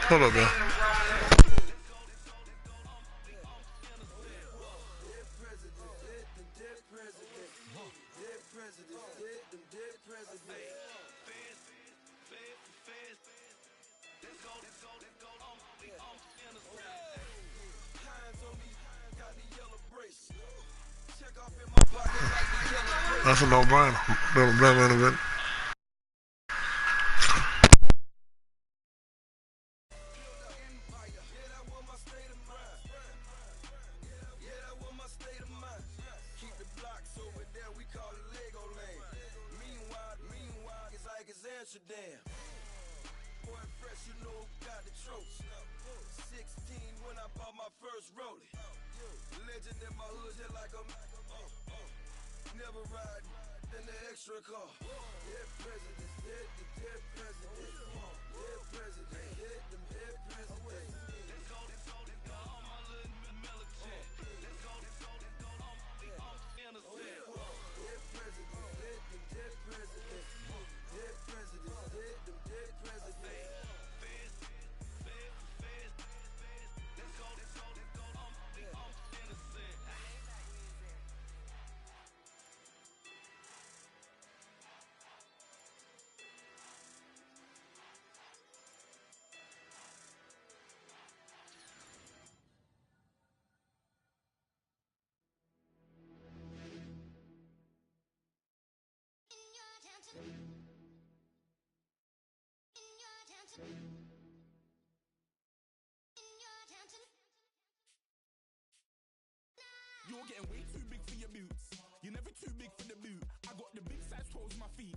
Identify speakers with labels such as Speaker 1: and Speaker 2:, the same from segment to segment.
Speaker 1: Hold up, man. That's a no-brainer. Blame in a bit.
Speaker 2: You're getting way too big for your boots. You're never too big for the boot. I got the big size toes on my feet.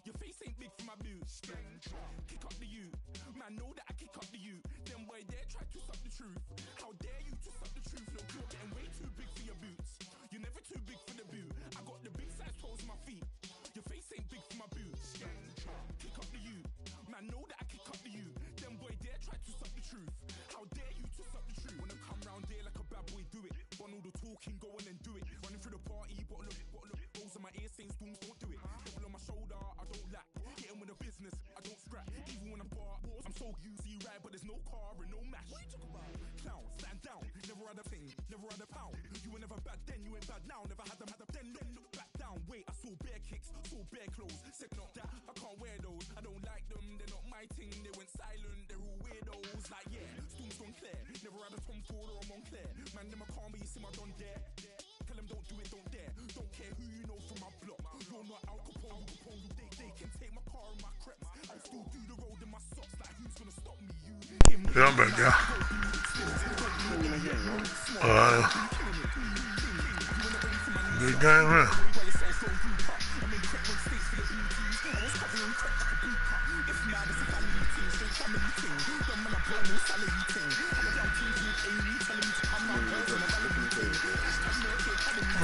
Speaker 2: Your face ain't big for my boots. Kick up the you. Man, know that I kick up the you. Them boy there try to suck the truth. How dare you to suck the truth? Look, you're getting way too big for your boots. You're never too big for the boot. I got the big size toes on my feet. Your face ain't big for my boots. Kick up the you. Man, know that I kick up the you. Them boy there try to suck the truth. How dare you to suck the truth? Wanna come round there like a bad boy, do it. Want all the talking, go on and do it. Running through the party, bottle of rolls in my ear saying storms, don't do it. Double on my shoulder, I don't lack. Getting with the business, I don't scrap. Even when I'm bar, I'm so easy right, but there's no car and no mash. What you talk about? Clown, stand down, never had a thing, never had a pound. You were never bad then, you ain't bad now. Never had them, then look back down. Wait, I saw bare kicks, saw bare clothes. Said not that, I can't wear those. I don't like them, they're not my thing. They went silent, they're all weirdos. Like yeah, storms gone clear. Never had a Tom Ford or a Montclair. Man, them a calm, but you see my don dare. Tell them don't do it, don't dare. Don't care who you know from my block. You're not Al Capone, they can take my car and my creps. I still do the road in my socks. Like who's gonna stop me? You.
Speaker 1: Yeah, I'm back, yeah. Good game, man.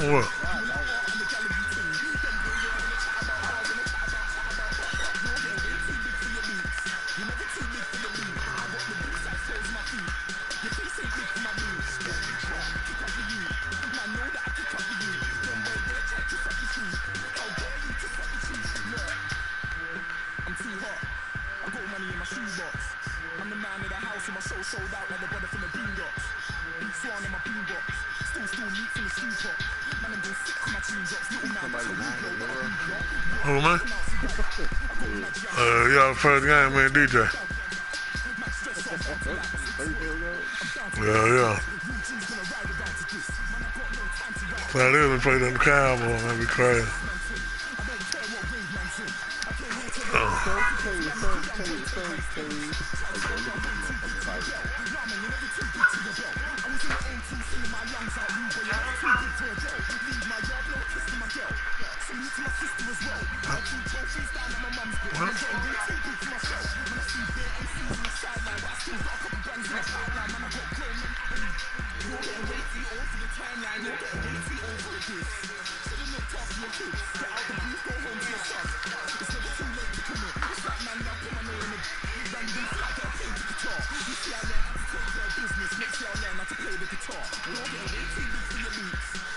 Speaker 1: What?
Speaker 2: Sold out like the brother from the Boondocks. Big swan in my boombox. Still meat from the stew pot. Man, I'm going sick for my tune drops. Little man,
Speaker 1: Oh, man? Yeah, first game, man, DJ. Yeah. That is, we played on the Cowboy, that'd be crazy.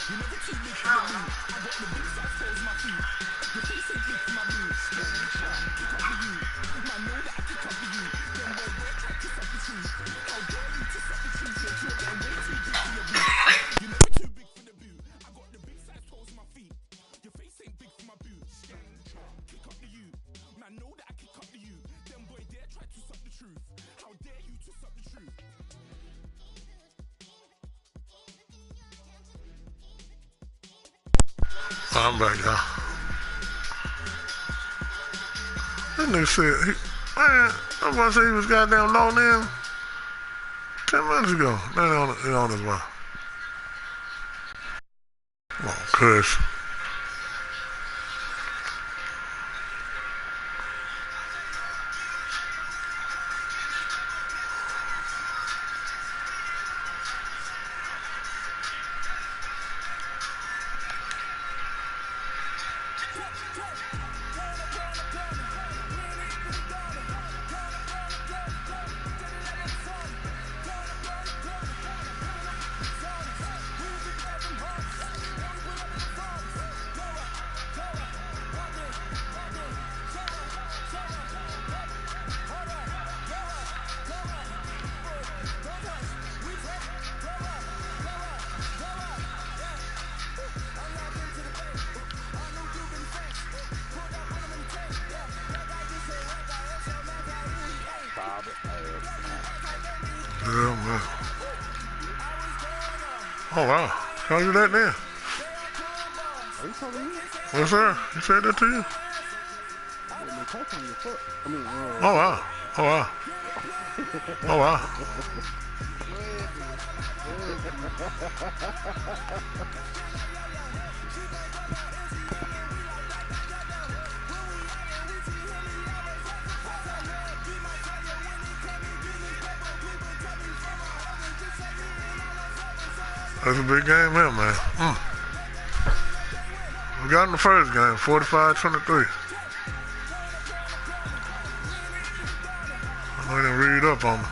Speaker 2: You're never too big for the loot. I got the big size toes on my feet. Your face
Speaker 1: I'm back, y'all. That nigga said, man, I'm gonna say he was goddamn logged in 10 minutes ago. Now he on his way. Come on, cuz. Yeah, man. Oh, wow. How you that now?
Speaker 3: Are you telling me?
Speaker 1: What's that? He said that to you?
Speaker 3: No touch on your foot. I mean,
Speaker 1: Oh, wow. Oh, wow. Oh, wow. That's a big game here, man. We got in the first game, 45-23. I didn't read up on it.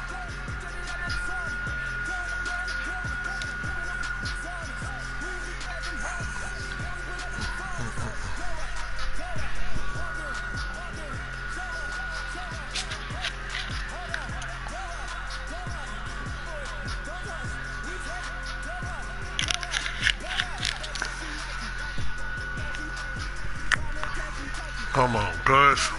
Speaker 1: Come on, guys.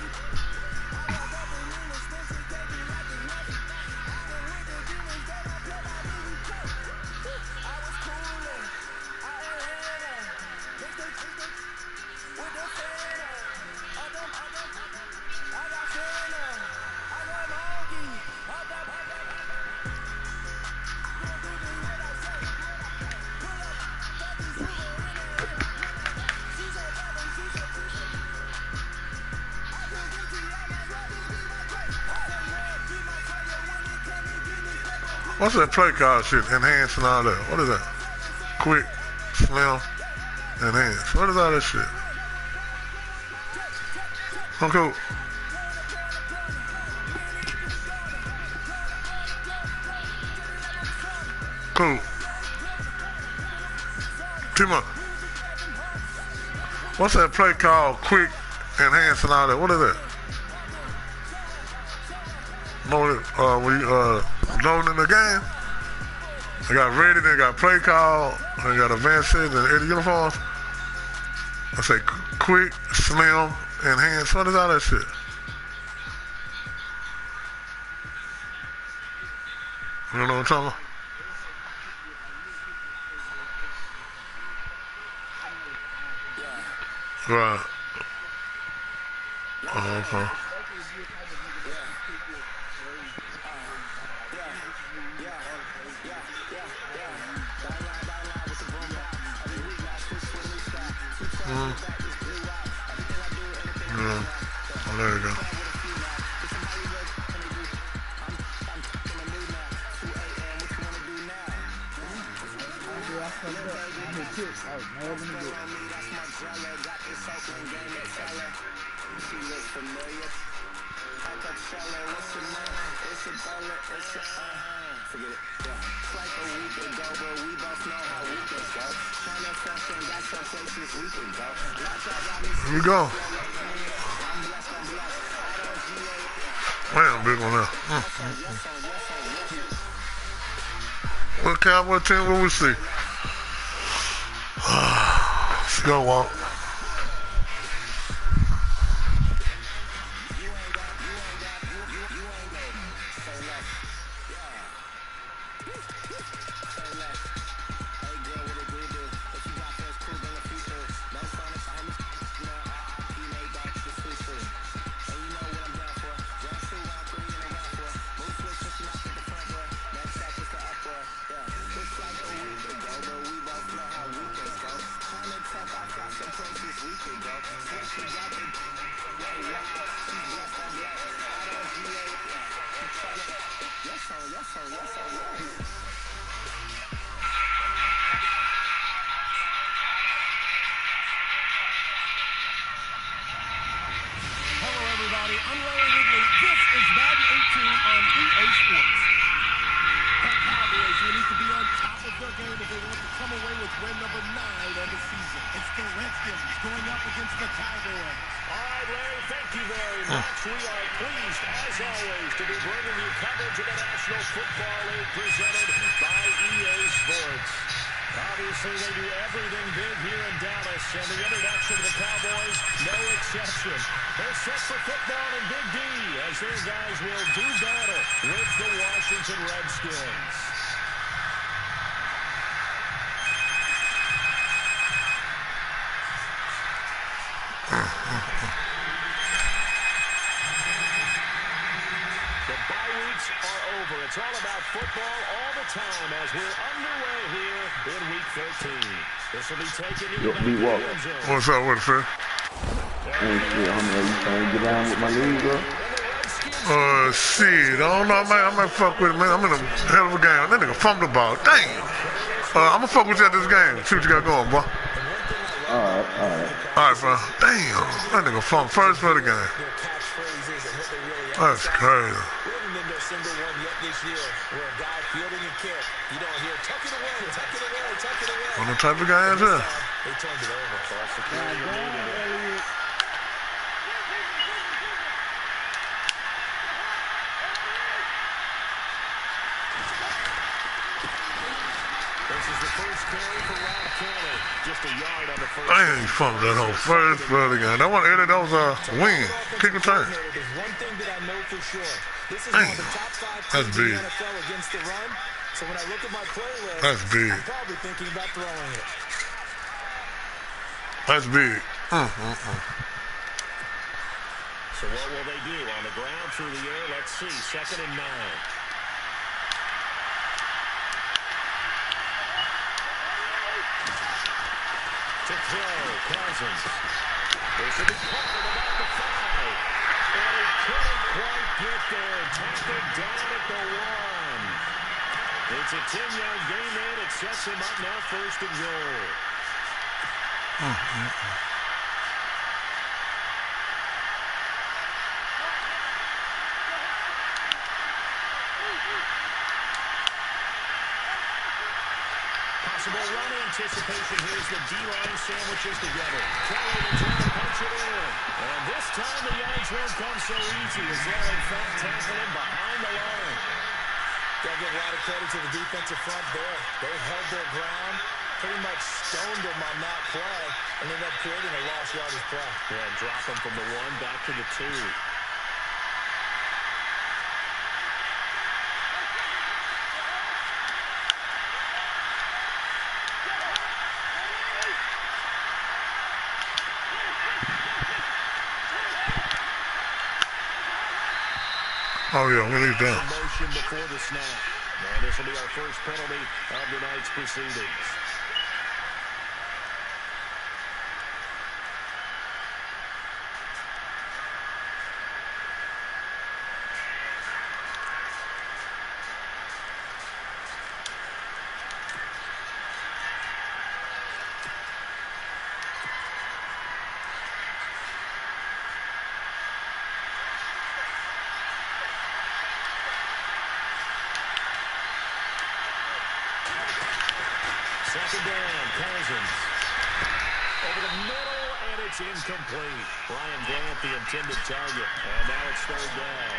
Speaker 1: What's that play call shit? Enhance and all that. What is that? Quick, slim, enhance. What is all that shit? I'm cool. Cool. T-Money. What's that play called? Quick, enhance and all that. What is that? When you loading in the game, I got ready, then got play call, I got advanced and Eddie uniforms. I say quick, slim, enhance. What is all that shit? You know what I'm talking about? Right. Oh, okay. Yeah. Oh, there you go. Here we go. Man, big one there. What Cowboy team will we see? Let's go, Walt.
Speaker 2: Hello, everybody. I'm Larry Ridley. This is Madden 18 on EA Sports. The Cowboys will need to be on top of their game if they want to come away with win number 9 on the season. It's the Redskins going up against the Cowboys.
Speaker 4: All right, Larry, thank you very much. We are pleased, as always, to be bringing you coverage of the National Football League presented by EA Sports. Obviously, they do everything big here in Dallas, and the introduction of the Cowboys, no exception. They're set for football in Big D as their guys will do battle with the Washington Redskins. The bye weeks are over. It's all about football all the time as we're underway here in Week 13. This will be taken in the
Speaker 5: bwalker.
Speaker 4: end zone.
Speaker 1: What's up with it, Phil?
Speaker 5: Ain't shit, homie. You trying to get down with my league, bro?
Speaker 1: Shit, I don't know, I might fuck with it, man. I'm in a hell of a game. That nigga fumbled the ball. Damn. I'm gonna fuck with you at this game. See what you got going, boy.
Speaker 5: Alright.
Speaker 1: All right, bro. Damn. That nigga fumbled first for the game. That's crazy. What the type of guy is that?
Speaker 4: They turned it over, so that's security. This is the first carry for Rob Kelly. Just a yard on the first.
Speaker 1: I ain't fumbled that whole first for the game. That one, Eddie, that was a win. Kick return.
Speaker 6: There's one thing that I know for sure. This is
Speaker 1: Damn.
Speaker 6: one of the top 5
Speaker 1: That's
Speaker 6: teams in
Speaker 1: big.
Speaker 6: the NFL against the run. So when I look at my play list,
Speaker 1: That's big.
Speaker 6: I'm probably thinking about throwing it.
Speaker 1: That's big.
Speaker 4: So what will they do? On the ground, through the air, let's see. 2nd and 9. To throw, Cousins. This will be caught at about the 5. And he couldn't quite get there. Tackled down at the 1. It's a 10-yard gain there. It sets him up now 1st and goal. Possible run anticipation. Here's the D-line sandwiches together. Kelly to try to punch it in. And this time the yards won't come so easy as they'll in fact tackle him behind the line.
Speaker 6: Gotta give a lot of credit to the defensive front there. They held their ground, pretty much stoned them on that play, and ended up creating a lost yardage play.
Speaker 4: Yeah, drop him from the 1 back to the 2.
Speaker 1: Oh, yeah, we need that.
Speaker 4: Motion before the snap. And this will be our first penalty of the night's proceedings. Second down, Cousins. Over the middle, and it's incomplete. Ryan Grant, the intended target. And now it's 3rd down.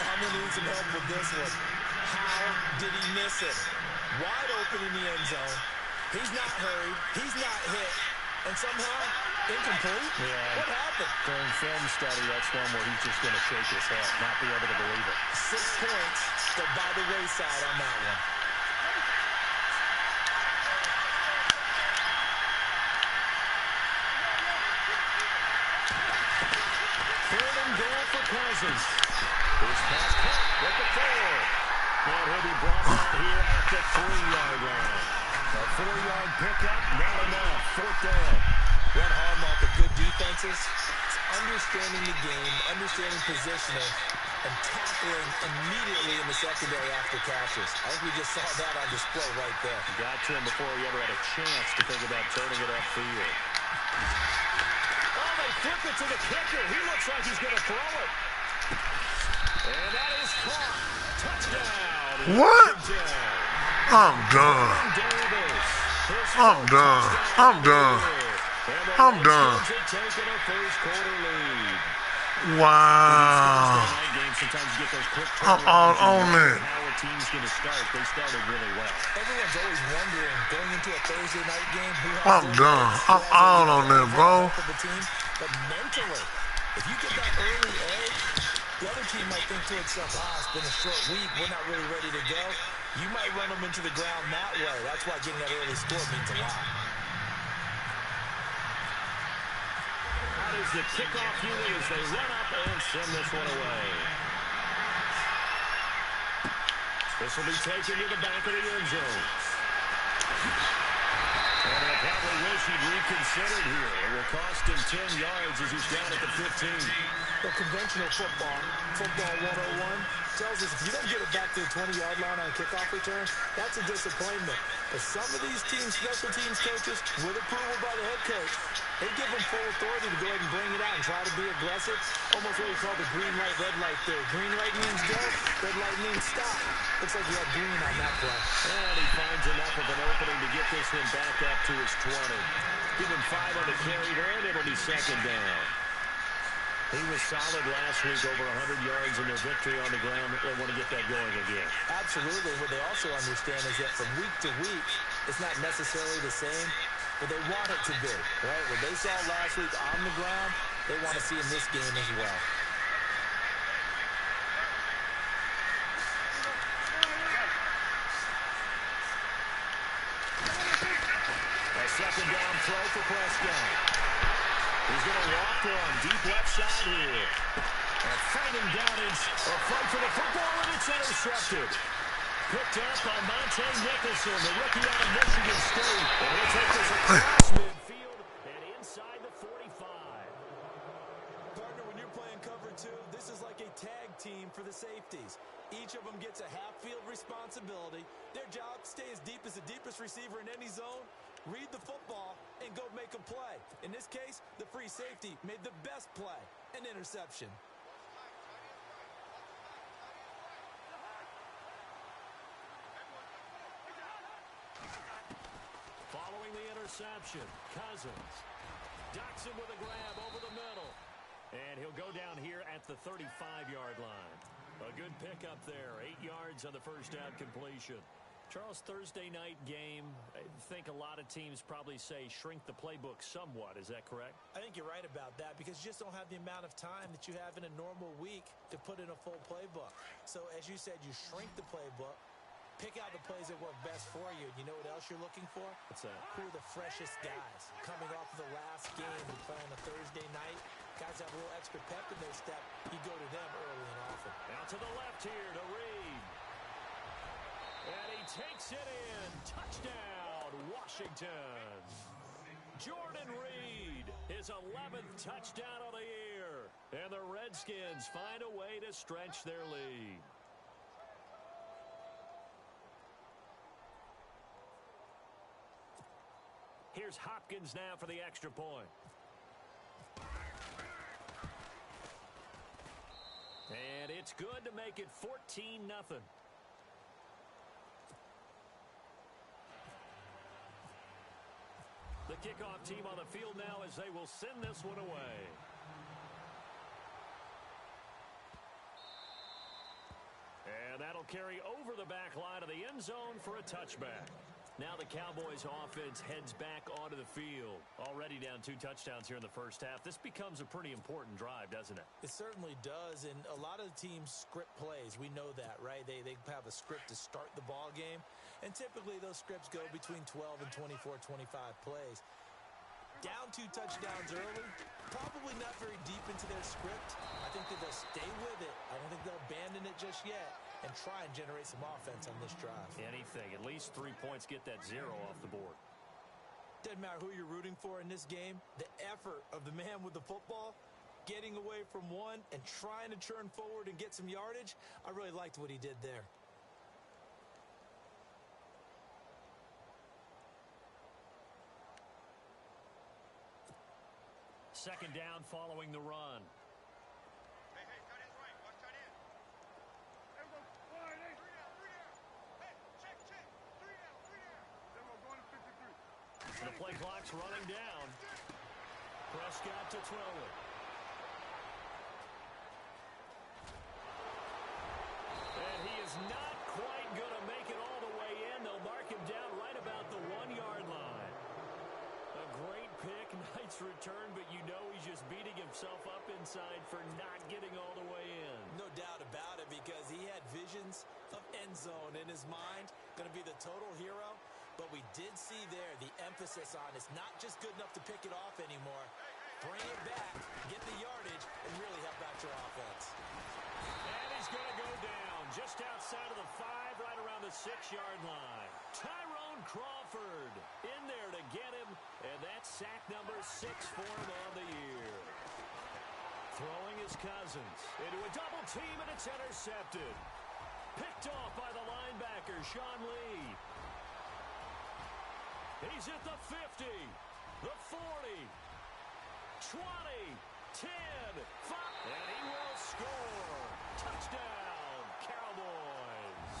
Speaker 6: I'm going to need some help with this one. How did he miss it? Wide open in the end zone. He's not hurried. He's not hit. And somehow, incomplete?
Speaker 4: Yeah.
Speaker 6: What happened?
Speaker 4: During film study, that's one where he's just going to shake his head, not be able to believe it.
Speaker 6: 6 points go by the wayside on that one.
Speaker 4: Cousins. He's pass caught with the 4. And he'll be brought out here at the 3-yard line. A 4-yard pickup, not enough. 4th down.
Speaker 6: One hallmark of good defenses, understanding the game, understanding positioning, and tackling immediately in the secondary after catches. I think we just saw that on display right there.
Speaker 4: Got to him before he ever had a chance to think about turning it upfield. Oh, they flip it to the kicker. He looks like he's going to throw it. And that is caught. Touchdown.
Speaker 1: What?
Speaker 4: Washington.
Speaker 1: I'm done.
Speaker 4: Davis.
Speaker 1: I'm done. I'm done. I'm done.
Speaker 4: Taking a first quarter lead.
Speaker 1: Wow.
Speaker 4: Sometimes you get those quick
Speaker 1: I'm all on it.
Speaker 4: how a team's going to start. They started really well.
Speaker 6: Everyone's always wondering, going into a Thursday night game, who has
Speaker 1: I'm done. I'm all on that, bro.
Speaker 6: of the team. But mentally, if you get that early edge, the other team might think to itself, it's been a short week, we're not really ready to go. You might run them into the ground that way. That's why getting that early score means a lot.
Speaker 4: That is the kickoff unit as they run up and send this one away. This will be taken to the back of the end zone. And they'll probably wish he'd reconsidered here. It will cost him 10 yards as he's down at the 15.
Speaker 6: The conventional football 101, tells us if you don't get it back to the 20-yard line on a kickoff return, that's a disappointment. But some of these teams, special teams coaches, with approval by the head coach, they give them full authority to go ahead and bring it out and try to be aggressive. Almost what we call the green light, red light theory. Green light means go, red light means stop. Looks like he had green on that play.
Speaker 4: And he finds enough of an opening to get this one back up to his 20. Give him 5 on the carry there, and it'll be second down. He was solid last week, over 100 yards in their victory on the ground. They want to get that going again.
Speaker 6: Absolutely. What they also understand is that from week to week, it's not necessarily the same, but they want it to be, right? What they saw last week on the ground, they want to see in this game as well.
Speaker 4: A second down throw for Prescott. He's going to walk one deep left side here. Fighting down his fight for the football, and it's intercepted. Picked up by Monte Nicholson, the rookie out of Michigan State. And he'll take this across midfield and inside the 45.
Speaker 6: Partner, when you're playing cover 2, this is like a tag team for the safeties. Each of them gets a half-field responsibility. Their job, stay as deep as the deepest receiver in any zone, read the football, and go make a play. In this case, the free safety made the best play, an interception.
Speaker 4: Following the interception, Cousins ducks him with a grab over the middle. And he'll go down here at the 35-yard line. A good pickup there, 8 yards on the first down completion. Charles, Thursday night game, I think a lot of teams probably say shrink the playbook somewhat. Is that correct?
Speaker 6: I think you're right about that because you just don't have the amount of time that you have in a normal week to put in a full playbook. So as you said, you shrink the playbook, pick out the plays that work best for you. You know what else you're looking for?
Speaker 4: What's that?
Speaker 6: Who are the freshest guys? Coming off of the last game, we play on a Thursday night. Guys have a little extra pep in their step. You go to them early and often.
Speaker 4: Out to the left here to Reed. And he takes it in. Touchdown, Washington. Jordan Reed, his 11th touchdown of the year. And the Redskins find a way to stretch their lead. Here's Hopkins now for the extra point. And it's good to make it 14-0. The kickoff team on the field now as they will send this one away. And that'll carry over the back line of the end zone for a touchback. Now the Cowboys offense heads back onto the field. Already down 2 touchdowns here in the first half. This becomes a pretty important drive, doesn't it?
Speaker 6: It certainly does, and a lot of teams script plays. We know that, right? They have a script to start the ball game, and typically those scripts go between 12 and 24, 25 plays. Down 2 touchdowns early, probably not very deep into their script. I think that they'll stay with it. I don't think they'll abandon it just yet and try and generate some offense on this drive.
Speaker 4: Anything. At least 3 points, get that 0 off the board.
Speaker 6: Doesn't matter who you're rooting for in this game. The effort of the man with the football getting away from one and trying to churn forward and get some yardage. I really liked what he did there.
Speaker 4: Second down following the run.
Speaker 7: Hey, tight end's right. Watch tight end. There we go. 3 down. Hey, check. 3 down. There we go. Going to 53.
Speaker 4: The play clock's running down. Prescott to throw it. And he is not quite going to make it all the way in. They'll mark him down right about the 1-yard line. A great pick, nice return, but you know he's just beating himself up inside for not getting all the way in.
Speaker 6: No doubt about it, because he had visions of end zone in his mind. Going to be the total hero. But we did see there the emphasis on it's not just good enough to pick it off anymore. Bring it back, get the yardage, and really help out your offense.
Speaker 4: And he's going to go down just outside of the 5, right around the 6-yard line. Tyrone Crawford in there to get him, and that's sack number 6 for him on the year. Throwing his Cousins into a double team, and it's intercepted. Picked off by the linebacker, Sean Lee. He's at the 50, the 40, 20, 10, 5, and he will score. Touchdown, Cowboys.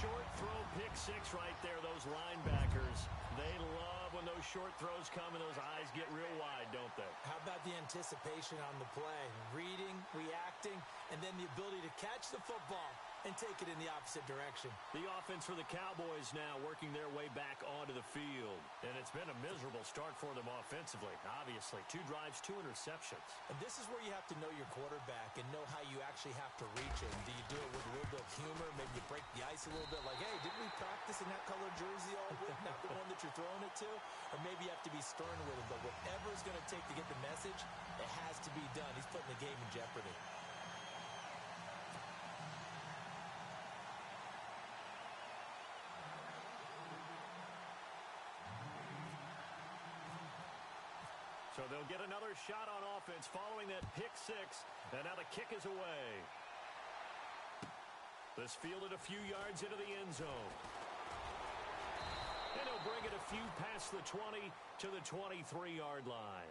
Speaker 4: Short throw, pick 6 right there, those linebackers. They love when those short throws come and those eyes get real wide, don't they?
Speaker 6: How about the anticipation on the play? Reading, reacting, and then the ability to catch the football and take it in the opposite direction.
Speaker 4: The offense for the Cowboys now working their way back onto the field. And it's been a miserable start for them offensively, obviously. 2 drives, 2 interceptions.
Speaker 6: And this is where you have to know your quarterback and know how you actually have to reach him. Do you do it with a little bit of humor? Maybe you break the ice a little bit like, hey, didn't we practice in that color jersey all week? Not the one that you're throwing it to? Or maybe you have to be stern with him. But whatever it's going to take to get the message, it has to be done. He's putting the game in jeopardy.
Speaker 4: So they'll get another shot on offense following that pick 6. And now the kick is away. This fielded a few yards into the end zone. And he'll bring it a few past the 20 to the 23-yard line.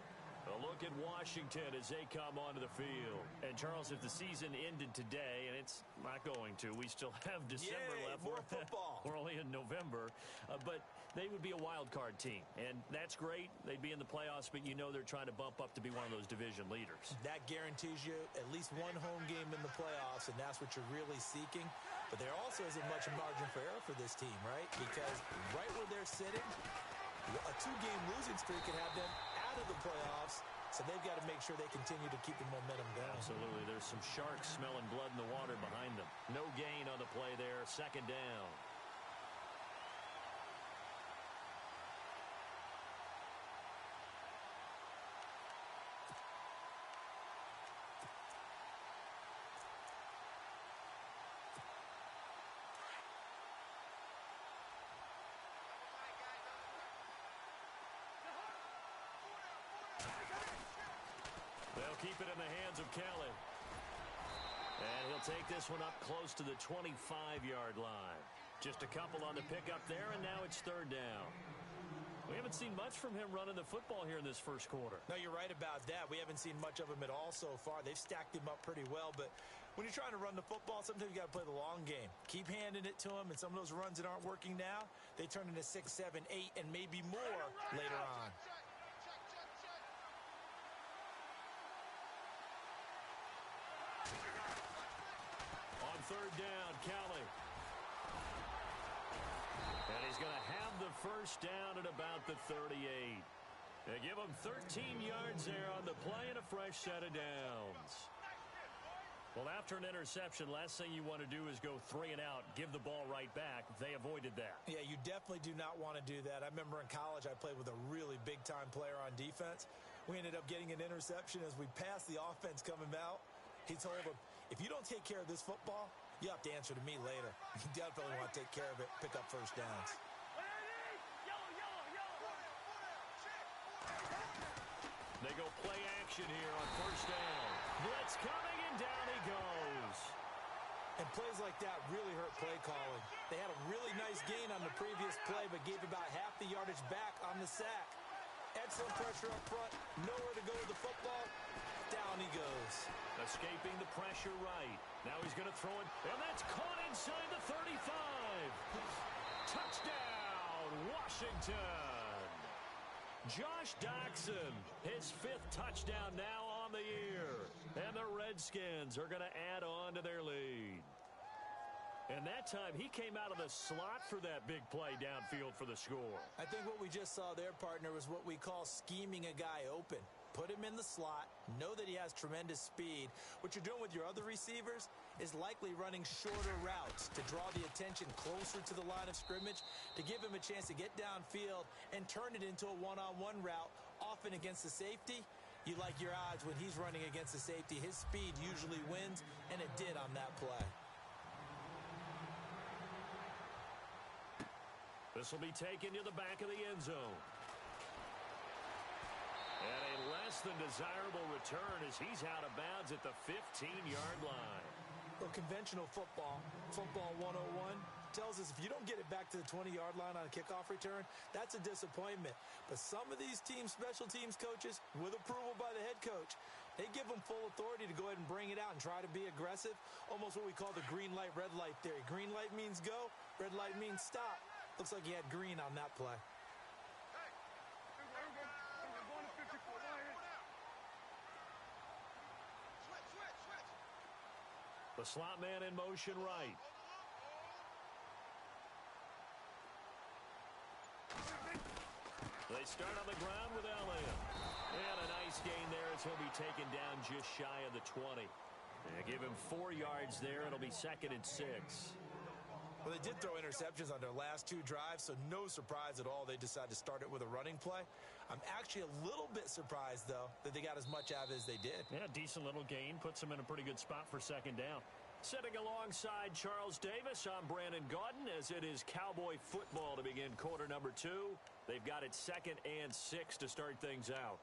Speaker 4: A look at Washington as they come onto the field. And, Charles, if the season ended today, and it's not going to, we still have December left.
Speaker 6: More football.
Speaker 4: We're only in November. But they would be a wild card team. And that's great. They'd be in the playoffs, but you know they're trying to bump up to be one of those division leaders.
Speaker 6: That guarantees you at least one home game in the playoffs, and that's what you're really seeking. But there also isn't much margin for error for this team, right? Because right where they're sitting, a 2-game losing streak could have them out of the playoffs, so they've got to make sure they continue to keep the momentum going.
Speaker 4: Absolutely. There's some sharks smelling blood in the water behind them. No gain on the play there. Second down. They'll keep it in the hands of Kelly. And he'll take this one up close to the 25-yard line. Just a couple on the pickup there, and now it's third down. We haven't seen much from him running the football here in this first quarter.
Speaker 6: No, you're right about that. We haven't seen much of him at all so far. They've stacked him up pretty well, but when you're trying to run the football, sometimes you got to play the long game. Keep handing it to him, and some of those runs that aren't working now, they turn into 6, 7, 8, and maybe more later on.
Speaker 4: On third down, Kelly. And he's going to have the first down at about the 38. They give him 13 yards there on the play and a fresh set of downs. Well, after an interception, last thing you want to do is go 3 and out, give the ball right back. They avoided that.
Speaker 6: Yeah, you definitely do not want to do that. I remember in college I played with a really big-time player on defense. We ended up getting an interception as we passed the offense coming out. He told him, if you don't take care of this football, you have to answer to me later. You definitely want to take care of it, pick up first downs.
Speaker 4: They go play action here on first down. Blitz coming, and down he goes.
Speaker 6: And plays like that really hurt play calling. They had a really nice gain on the previous play, but gave about half the yardage back on the sack. Excellent pressure up front. Nowhere to go with the football. Down he goes.
Speaker 4: Escaping the pressure right. Now he's going to throw it, and that's caught inside the 35. Touchdown, Washington. Josh Doxson, his 5th touchdown now on the year. And the Redskins are going to add on to their lead. And that time, he came out of the slot for that big play downfield for the score.
Speaker 6: I think what we just saw there, partner, was what we call scheming a guy open. Put him in the slot, know that he has tremendous speed. What you're doing with your other receivers is likely running shorter routes to draw the attention closer to the line of scrimmage, to give him a chance to get downfield and turn it into a one-on-one route, often against the safety. You like your odds when he's running against the safety. His speed usually wins, and it did on that play.
Speaker 4: This will be taken to the back of the end zone. And a less than desirable return as he's out of bounds at the 15-yard line.
Speaker 6: Well, conventional football 101, tells us if you don't get it back to the 20-yard line on a kickoff return, that's a disappointment. But some of these special teams coaches, with approval by the head coach, they give them full authority to go ahead and bring it out and try to be aggressive, almost what we call the green light, red light theory. Green light means go, red light means stop. Looks like he had green on that play.
Speaker 4: The slot man in motion right. They start on the ground with Elliott. And a nice gain there as he'll be taken down just shy of the 20. They give him 4 yards there. It'll be 2nd and 6.
Speaker 6: Well, they did throw interceptions on their last 2 drives, so no surprise at all they decided to start it with a running play. I'm actually a little bit surprised, though, that they got as much out of it as they did.
Speaker 4: Yeah, decent little gain. Puts them in a pretty good spot for 2nd down. Sitting alongside Charles Davis, I'm Brandon Gaudin, as it is Cowboy football to begin quarter number 2. They've got it 2nd and 6 to start things out.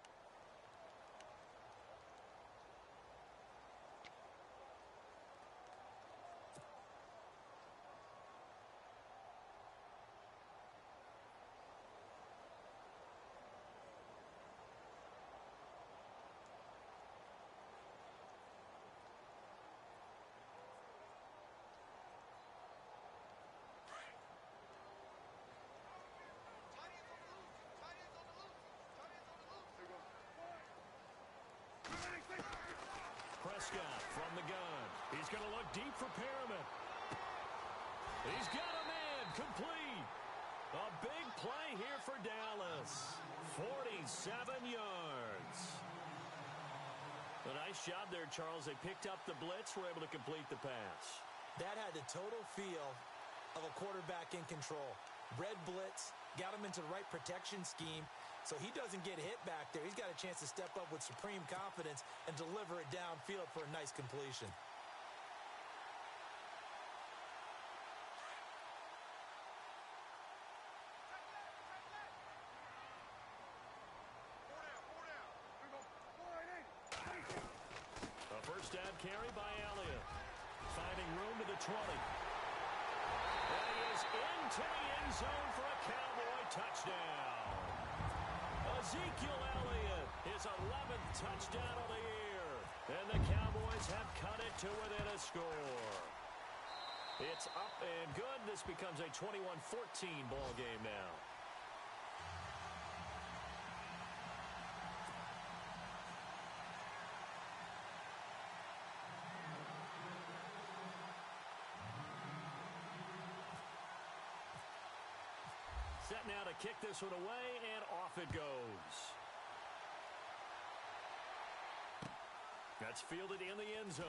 Speaker 4: Prescott from the gun. He's going to look deep for Perriman. He's got a man complete. A big play here for Dallas. 47 yards. A nice job there, Charles. They picked up the blitz, were able to complete the pass.
Speaker 6: That had the total feel of a quarterback in control. Red blitz, got him into the right protection scheme, so he doesn't get hit back there. He's got a chance to step up with supreme confidence and deliver it downfield for a nice completion.
Speaker 4: A first down carry by Elliott. Finding room to the 20. And he is into the end zone for a Cowboy touchdown. Ezekiel Elliott, his 11th touchdown of the year. And the Cowboys have cut it to within a score. It's up and good. This becomes a 21-14 ball game now. Set now to kick this one away, and off it goes. That's fielded in the end zone.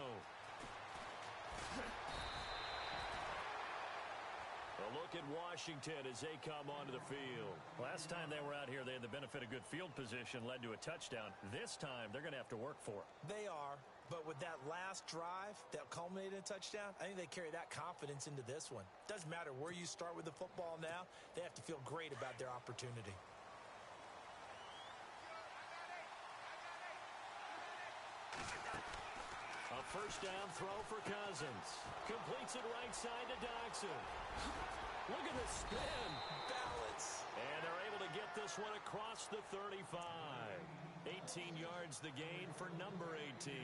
Speaker 4: A look at Washington as they come onto the field. Last time they were out here, they had the benefit of good field position, led to a touchdown. This time, they're going to have to work for it.
Speaker 6: They are, but with that last drive that culminated in a touchdown, I think they carry that confidence into this one. Doesn't matter where you start with the football now, they have to feel great about their opportunity.
Speaker 4: first down throw for Cousins. Completes it right side to Dodson. Look at the spin. Balance. And they're able to get this one across the 35. 18 yards the gain for number 18.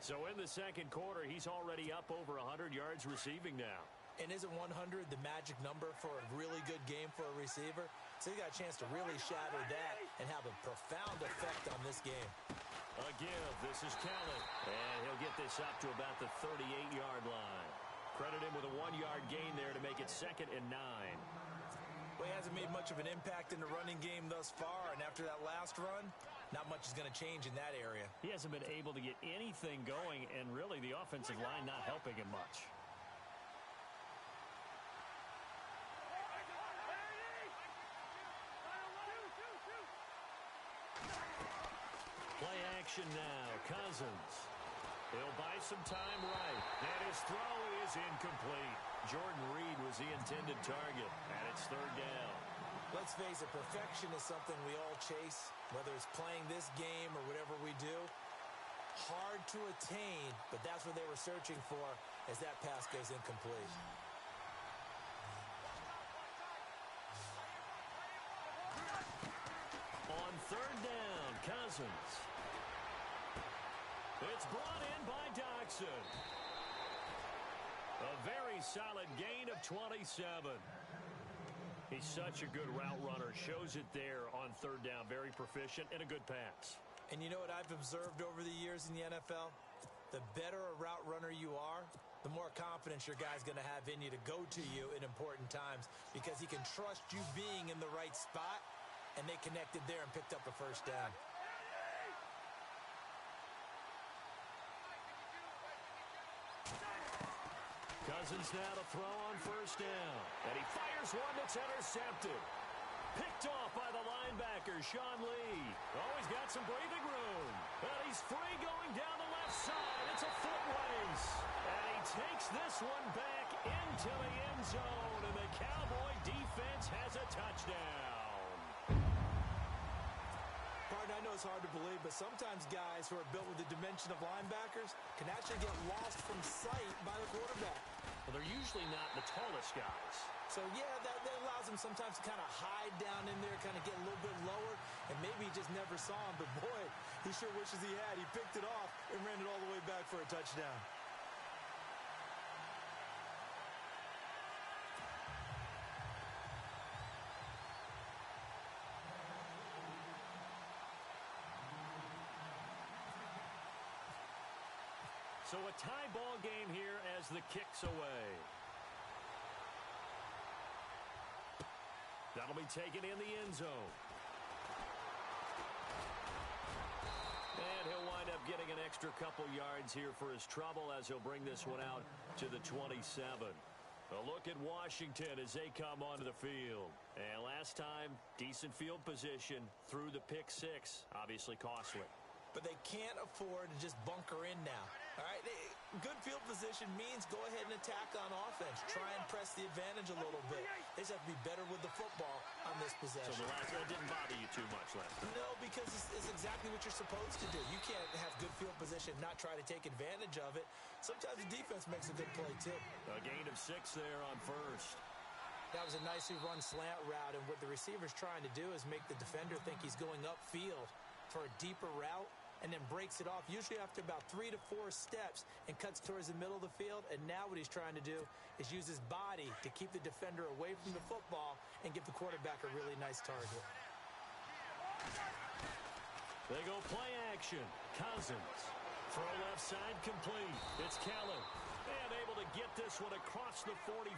Speaker 4: So in the second quarter, he's already up over 100 yards receiving now.
Speaker 6: And isn't 100 the magic number for a really good game for a receiver? So he got a chance to really shatter that and have a profound effect on this game.
Speaker 4: A give. This is Kellen. And he'll get this up to about the 38-yard line. Credit him with a 1-yard gain there to make it 2nd and 9.
Speaker 6: Well, he hasn't made much of an impact in the running game thus far, and after that last run, not much is going to change in that area.
Speaker 4: He hasn't been able to get anything going, and really the offensive line not helping him much. Play action now. Cousins. He'll buy some time right. And his throw is incomplete. Jordan Reed was the intended target, and it's 3rd down.
Speaker 6: Let's face it, perfection is something we all chase, whether it's playing this game or whatever we do. Hard to attain, but that's what they were searching for as that pass goes incomplete.
Speaker 4: On 3rd down, Cousins. It's brought in by Dodson. A very solid gain of 27. He's such a good route runner. Shows it there on 3rd down. Very proficient and a good pass.
Speaker 6: And you know what I've observed over the years in the NFL? The better a route runner you are, the more confidence your guy's going to have in you to go to you in important times because he can trust you being in the right spot, and they connected there and picked up a 1st down.
Speaker 4: Cousins now to throw on 1st down. And he fires one that's intercepted. Picked off by the linebacker, Sean Lee. Oh, he's got some breathing room. And he's free going down the left side. It's a foot race. And he takes this one back into the end zone. And the Cowboy defense has a touchdown.
Speaker 6: Pardon, I know it's hard to believe, but sometimes guys who are built with the dimension of linebackers can actually get lost from sight by the quarterback.
Speaker 4: Well, they're usually not the tallest guys.
Speaker 6: So, yeah, that allows him sometimes to kind of hide down in there, kind of get a little bit lower, and maybe he just never saw him. But, boy, he sure wishes he had. He picked it off and ran it all the way back for a touchdown.
Speaker 4: So a tie ball game here as the kick's away. That'll be taken in the end zone. And he'll wind up getting an extra couple yards here for his trouble as he'll bring this one out to the 27. A look at Washington as they come onto the field. And last time, decent field position through the pick 6. Obviously costly.
Speaker 6: But they can't afford to just bunker in now. All right, good field position means go ahead and attack on offense. Try and press the advantage a little bit. They just have to be better with the football on this possession.
Speaker 4: So the last one didn't bother you too much last time?
Speaker 6: No, because it's exactly what you're supposed to do. You can't have good field position and not try to take advantage of it. Sometimes the defense makes a good play, too.
Speaker 4: A gain of 6 there on 1st.
Speaker 6: That was a nicely run slant route, and what the receiver's trying to do is make the defender think he's going upfield for a deeper route, and then breaks it off, usually after about 3 to 4 steps, and cuts towards the middle of the field. And now what he's trying to do is use his body to keep the defender away from the football and give the quarterback a really nice target.
Speaker 4: They go play action. Cousins. Throw left side complete. It's Kellen. And able to get this one across the 45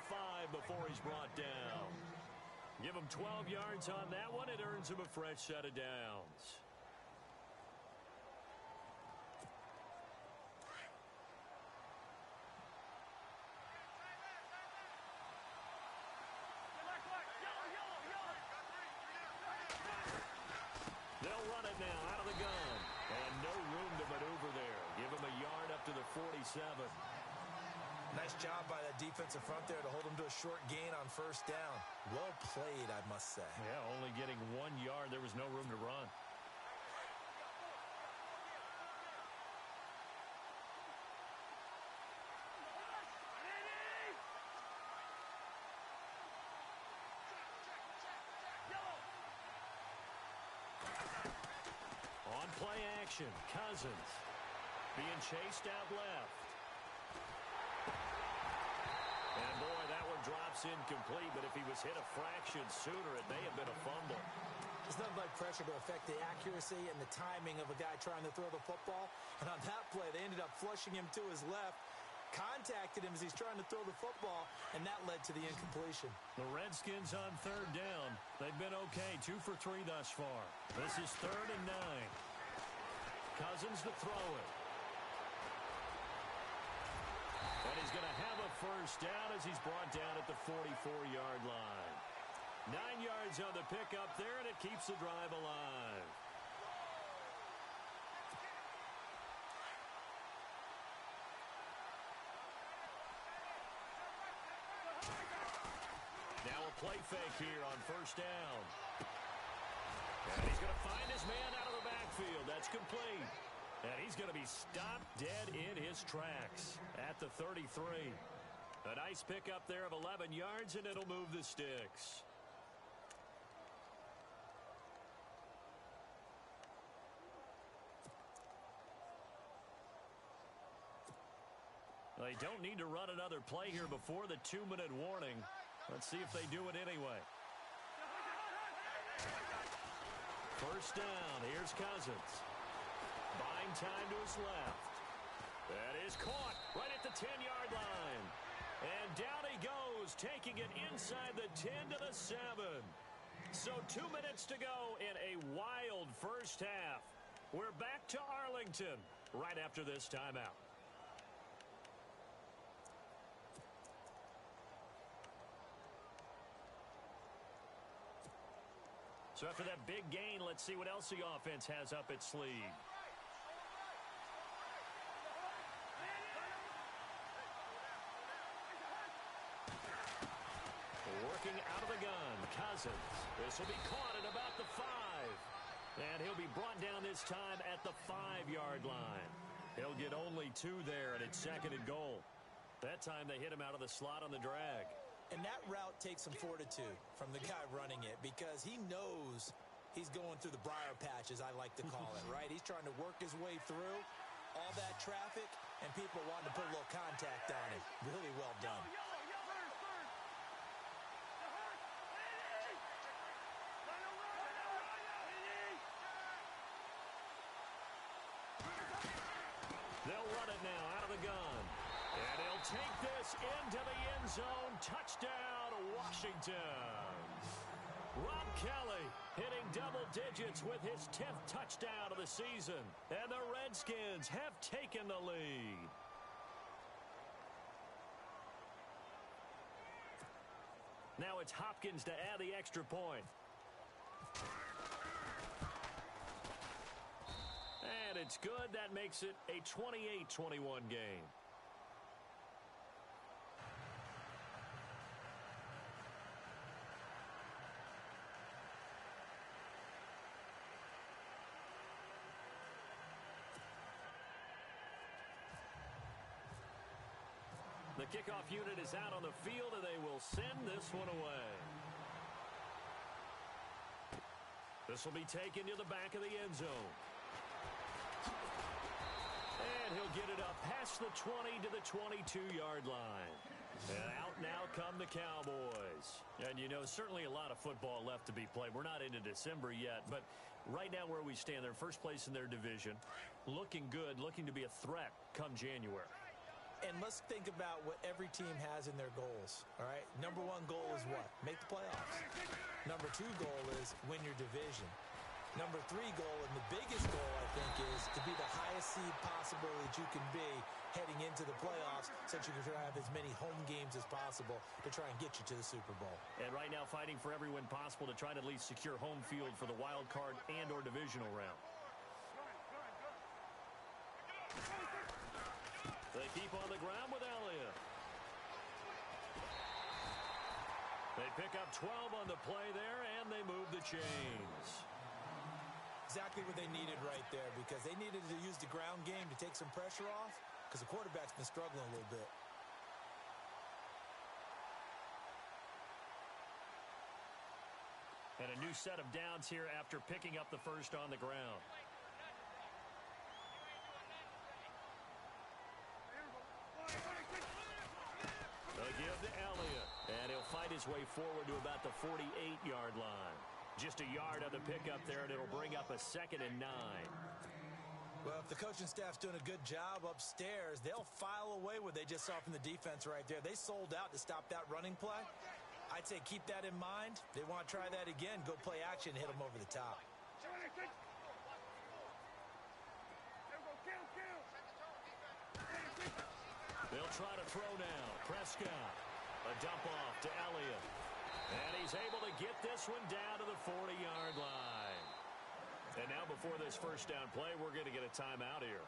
Speaker 4: before he's brought down. Give him 12 yards on that one. It earns him a fresh set of downs. They'll run it now out of the gun. And no room to maneuver there. Give him a yard up to the 47.
Speaker 6: Nice job by that defensive front there to hold him to a short gain on 1st down. Well played, I must say.
Speaker 4: Yeah, only getting 1 yard. There was no room to run. play action. Cousins being chased out left. And, boy, that one drops incomplete, but if he was hit a fraction sooner, it may have been a fumble.
Speaker 6: There's nothing like pressure to affect the accuracy and the timing of a guy trying to throw the football. And on that play, they ended up flushing him to his left, contacted him as he's trying to throw the football, and that led to the incompletion.
Speaker 4: The Redskins on third down. They've been okay, 2 for 3 thus far. This is 3rd and 9. Cousins to throw it. And he's going to have a first down as he's brought down at the 44-yard line. 9 yards on the pickup there, and it keeps the drive alive. Now a play fake here on first down. And he's going to find his man out of the backfield. That's complete. And he's going to be stopped dead in his tracks at the 33. A nice pickup there of 11 yards, and it'll move the sticks. They don't need to run another play here before the 2-minute warning. Let's see if they do it anyway. First down. Here's Cousins. Buying time to his left. That is caught right at the 10-yard line. And down he goes, taking it inside the 10 to the 7. So 2 minutes to go in a wild first half. We're back to Arlington right after this timeout. So after that big gain, let's see what else the offense has up its sleeve. Working out of the gun, Cousins. This will be caught at about the 5. And he'll be brought down this time at the 5-yard line. He'll get only 2 there, and it's 2nd and goal. That time they hit him out of the slot on the drag.
Speaker 6: And that route takes some fortitude from the guy running it because he knows he's going through the briar patch, as I like to call it, right? He's trying to work his way through all that traffic, and people wanting to put a little contact on him. Really well done.
Speaker 4: They'll run it now out of the gun. And he'll take this into the end zone. Touchdown, Washington. Rob Kelly hitting double digits with his 10th touchdown of the season. And the Redskins have taken the lead. Now it's Hopkins to add the extra point. And it's good. That makes it a 28-21 game. The kickoff unit is out on the field, and they will send this one away. This will be taken to the back of the end zone. And he'll get it up past the 20 to the 22-yard line. And out now come the Cowboys. And, you know, certainly a lot of football left to be played. We're not into December yet, but right now where we stand, they're first place in their division. Looking good, looking to be a threat come January.
Speaker 6: And let's think about what every team has in their goals, all right? Number 1 goal is what? Make the playoffs. Number 2 goal is win your division. Number 3 goal, and the biggest goal, I think, is to be the highest seed possible that you can be heading into the playoffs so that you can have as many home games as possible to try and get you to the Super Bowl. And right now fighting for every win possible to try to at least secure home field for the wild card and or divisional round. They keep on the ground with Elliott. They pick up 12 on the play there, and they move the chains. Exactly what they needed right there, because they needed to use the ground game to take some pressure off, because the quarterback's been struggling a little bit. And a new set of downs here after picking up the first on the ground.
Speaker 4: fight his way forward to about the 48-yard line. Just a yard on the pickup there, and it'll bring up a 2nd and 9.
Speaker 6: Well, if the coaching staff's doing a good job upstairs, they'll file away what they just saw from the defense right there. They sold out to stop that running play. I'd say keep that in mind. They want to try that again. Go play action, hit them over the top.
Speaker 4: They'll try to throw now. Prescott. A dump off to Elliott. And he's able to get this one down to the 40-yard line. And now before this first down play, we're going to get a timeout here,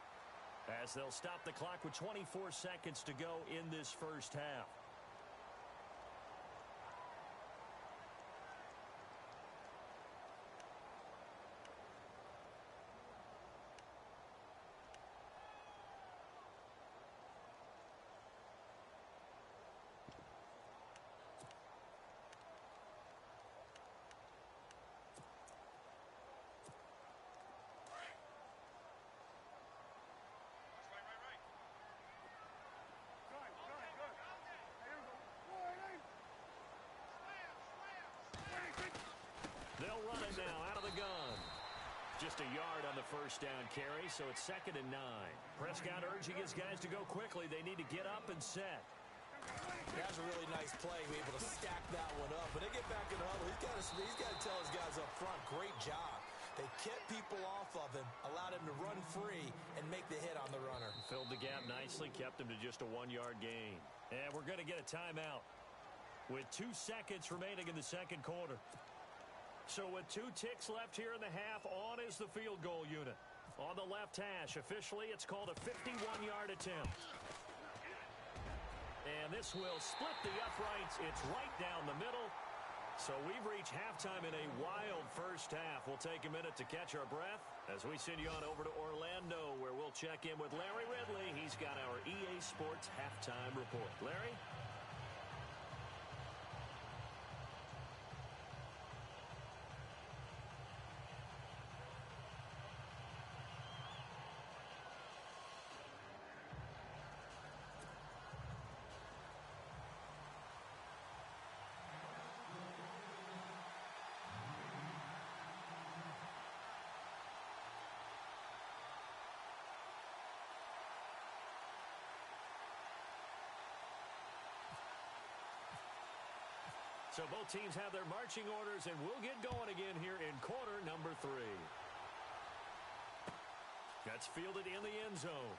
Speaker 4: as they'll stop the clock with 24 seconds to go in this first half. They'll run it now out of the gun. Just a yard on the first down carry, so it's 2nd and 9. Prescott urging his guys to go quickly. They need to get up and set.
Speaker 6: That's a really nice play, be able to stack that one up. When they get back in the huddle, he's got to tell his guys up front, great job. They kept people off of him, allowed him to run free, and make the hit on the runner.
Speaker 4: Filled the gap nicely, kept him to just a 1-yard gain. And we're going to get a timeout with 2 seconds remaining in the second quarter. So with 2 ticks left here in the half, on is the field goal unit. On the left hash, officially, it's called a 51-yard attempt. And this will split the uprights. It's right down the middle. So we've reached halftime in a wild first half. We'll take a minute to catch our breath as we send you on over to Orlando, where we'll check in with Larry Ridley. He's got our EA Sports halftime report. Larry? So both teams have their marching orders, and we'll get going again here in quarter number 3. That's fielded in the end zone.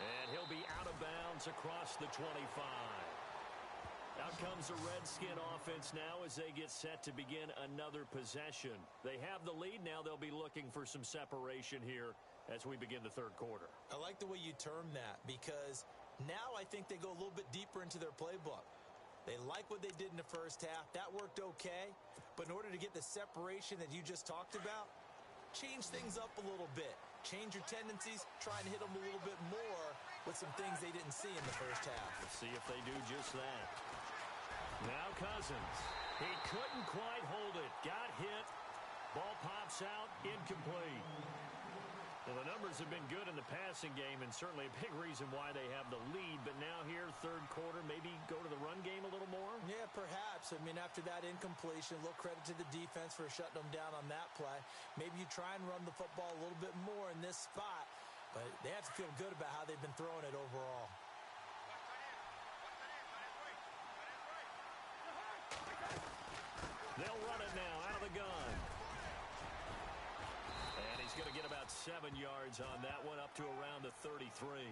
Speaker 4: And he'll be out of bounds across the 25. Out comes the Redskin offense now as they get set to begin another possession. They have the lead. Now they'll be looking for some separation here as we begin the third quarter.
Speaker 6: I like the way you term that, because now I think they go a little bit deeper into their playbook. They like what they did in the first half. That worked okay. But in order to get the separation that you just talked about, change things up a little bit. Change your tendencies. Try and hit them a little bit more with some things they didn't see in the first half.
Speaker 4: Let's see if they do just that. Now Cousins. He couldn't quite hold it. Got hit. Ball pops out. Incomplete. Well, the numbers have been good in the passing game, and certainly a big reason why they have the lead. But now here, third quarter, maybe go to the run game a little more?
Speaker 6: Yeah, perhaps. I mean, after that incompletion, a little credit to the defense for shutting them down on that play. Maybe you try and run the football a little bit more in this spot, but they have to feel good about how they've been throwing it overall.
Speaker 4: They'll run it now out of the gun. And he's going to get about 7 yards on that one, up to around the 33.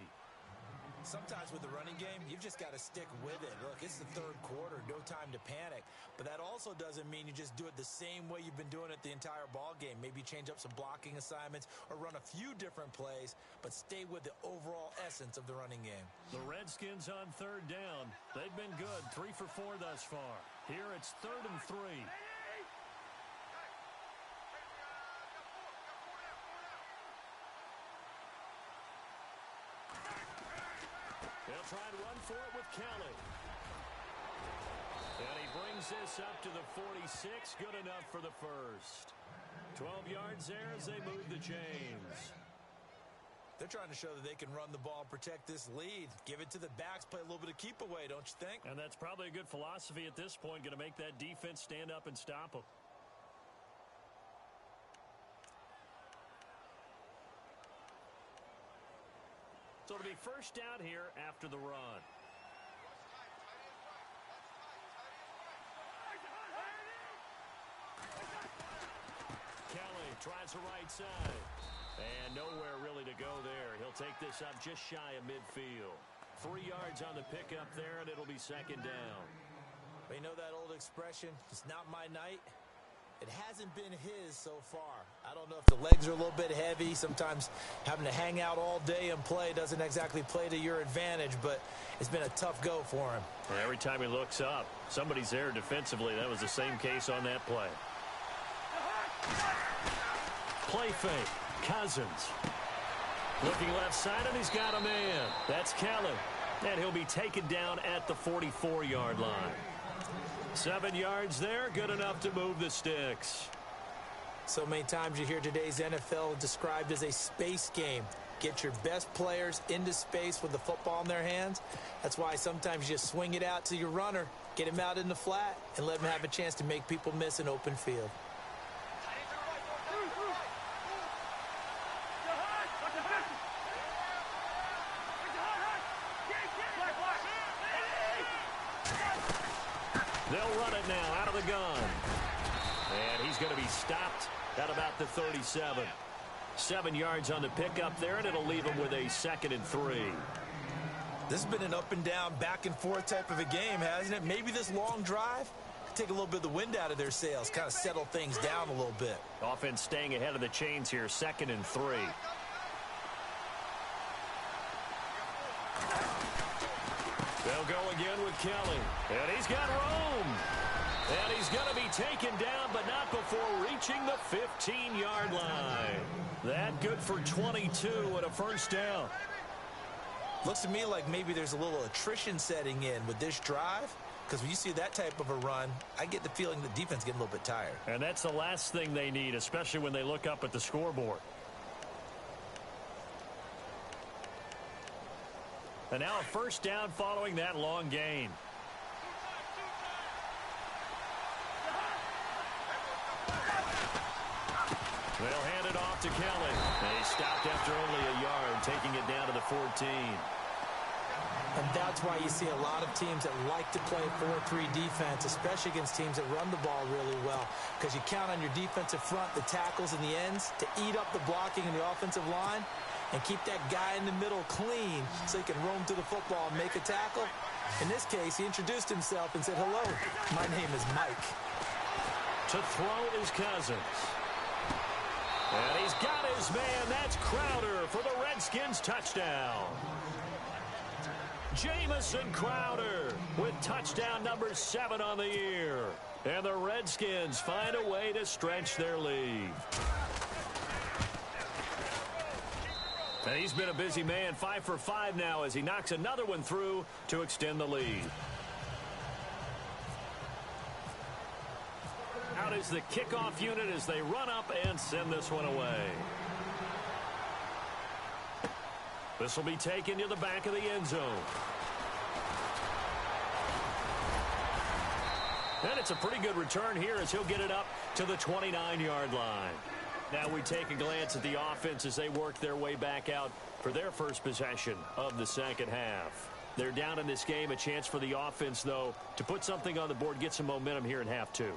Speaker 6: Sometimes with the running game, you've just got to stick with it. Look, it's the third quarter, no time to panic. But that also doesn't mean you just do it the same way you've been doing it the entire ball game. Maybe change up some blocking assignments or run a few different plays, but stay with the overall essence of the running game.
Speaker 4: The Redskins on third down. They've been good, 3 for 4 thus far. Here it's 3rd and 3. They'll try and run for it with Kelly. And he brings this up to the 46. Good enough for the first. 12 yards there as they move the chains.
Speaker 6: They're trying to show that they can run the ball and protect this lead. Give it to the backs, play a little bit of keep away, don't you think?
Speaker 8: And that's probably a good philosophy at this point, going to make that defense stand up and stop them. So it'll be first down here after the run. Kelly tries the right side. And nowhere really to go there. He'll take this up just shy of midfield. 3 yards on the pickup there, and it'll be second down.
Speaker 6: But you know that old expression, it's not my night? It hasn't been his so far. I don't know if the legs are a little bit heavy. Sometimes having to hang out all day and play doesn't exactly play to your advantage, but it's been a tough go for him.
Speaker 8: And every time he looks up, somebody's there defensively. That was the same case on that play. Play fake. Cousins. Looking left side, and he's got a man. That's Kelly. And he'll be taken down at the 44-yard line. 7 yards there, good enough to move the sticks.
Speaker 6: So many times you hear today's NFL described as a space game. Get your best players into space with the football in their hands. That's why sometimes you just swing it out to your runner, get him out in the flat, and let him have a chance to make people miss an open field.
Speaker 8: They'll run it now out of the gun. And he's going to be stopped at about the 37. 7 yards on the pickup there, and it'll leave him with a 2nd and 3.
Speaker 6: This has been an up and down, back and forth type of a game, hasn't it? Maybe this long drive take a little bit of the wind out of their sails, kind of settle things down a little bit.
Speaker 8: Offense staying ahead of the chains here, 2nd and 3. They'll go again with Kelly. And he's got room. And he's going to be taken down, but not before reaching the 15-yard line. That good for 22 and a first down.
Speaker 6: Looks to me like maybe there's a little attrition setting in with this drive. Because when you see that type of a run, I get the feeling the defense getting a little bit tired.
Speaker 8: And that's the last thing they need, especially when they look up at the scoreboard. And now a first down following that long gain. They'll hand it off to Kelly. They stopped after only a yard, taking it down to the 14.
Speaker 6: And that's why you see a lot of teams that like to play 4-3 defense, especially against teams that run the ball really well. Because you count on your defensive front, the tackles and the ends, to eat up the blocking in the offensive line and keep that guy in the middle clean so he can roam to the football and make a tackle. In this case, he introduced himself and said, "Hello, my name is Mike."
Speaker 8: To throw is Cousins. And he's got his man. That's Crowder for the Redskins touchdown. Jamison Crowder with touchdown number 7 on the year. And the Redskins find a way to stretch their lead. And he's been a busy man, 5 for 5 now as he knocks another one through to extend the lead. Out is the kickoff unit as they run up and send this one away. This will be taken to the back of the end zone. And it's a pretty good return here as he'll get it up to the 29-yard line. Now we take a glance at the offense as they work their way back out for their first possession of the second half. They're down in this game. A chance for the offense, though, to put something on the board, get some momentum here in half 2.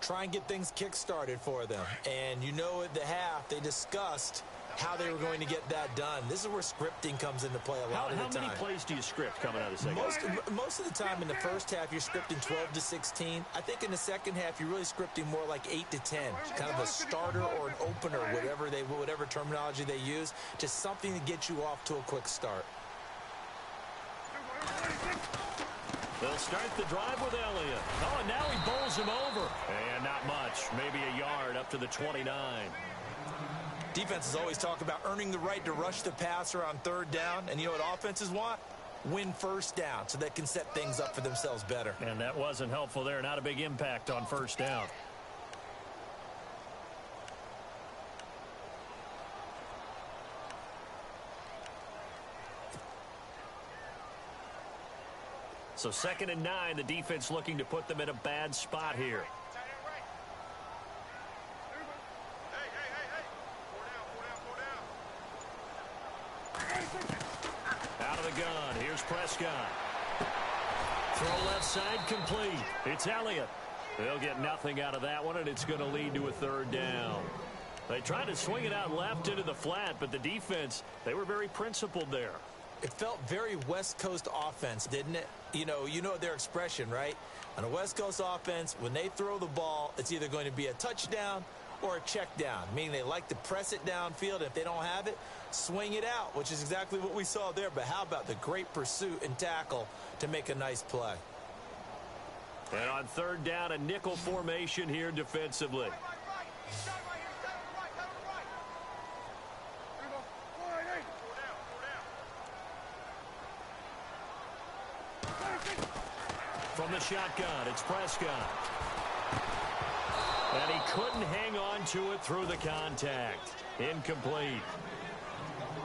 Speaker 6: Try and get things kick-started for them. And you know at the half, they discussed how they were going to get that done. This is where scripting comes into play a lot of the time.
Speaker 8: How many plays do you script coming out of the second half?
Speaker 6: Most of the time in the first half, you're scripting 12 to 16. I think in the second half, you're really scripting more like 8 to 10. Kind of a starter or an opener, whatever terminology they use. Just something to get you off to a quick start.
Speaker 8: They'll start the drive with Elliott. Oh, and now he bowls him over. And not much. Maybe a yard up to the 29.
Speaker 6: Defenses always talk about earning the right to rush the passer on third down. And you know what offenses want? Win first down so they can set things up for themselves better.
Speaker 8: And that wasn't helpful there. Not a big impact on first down. So 2nd and 9, the defense looking to put them in a bad spot here. Out of the gun, here's Prescott. Throw left side complete. It's Elliott. They'll get nothing out of that one, and it's going to lead to a 3rd down. They tried to swing it out left into the flat, but the defense, they were very principled there.
Speaker 6: It felt very West Coast offense, didn't it? You know their expression, right? On a West Coast offense, when they throw the ball, it's either going to be a touchdown or a check down, meaning they like to press it downfield. If they don't have it, swing it out, which is exactly what we saw there. But how about the great pursuit and tackle to make a nice play?
Speaker 8: And on 3rd down, a nickel formation here defensively. From the shotgun, it's Prescott. And he couldn't hang on to it through the contact. Incomplete.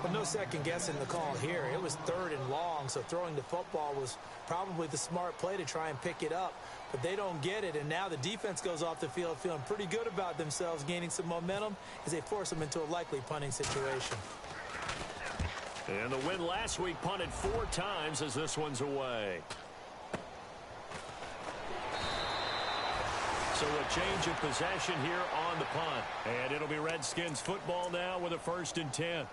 Speaker 6: But no second guessing the call here. It was 3rd and long, so throwing the football was probably the smart play to try and pick it up. But they don't get it, and now the defense goes off the field feeling pretty good about themselves, gaining some momentum as they force them into a likely punting situation.
Speaker 8: And the win last week punted 4 times as this one's away. So a change of possession here on the punt. And it'll be Redskins football now with a 1st and 10.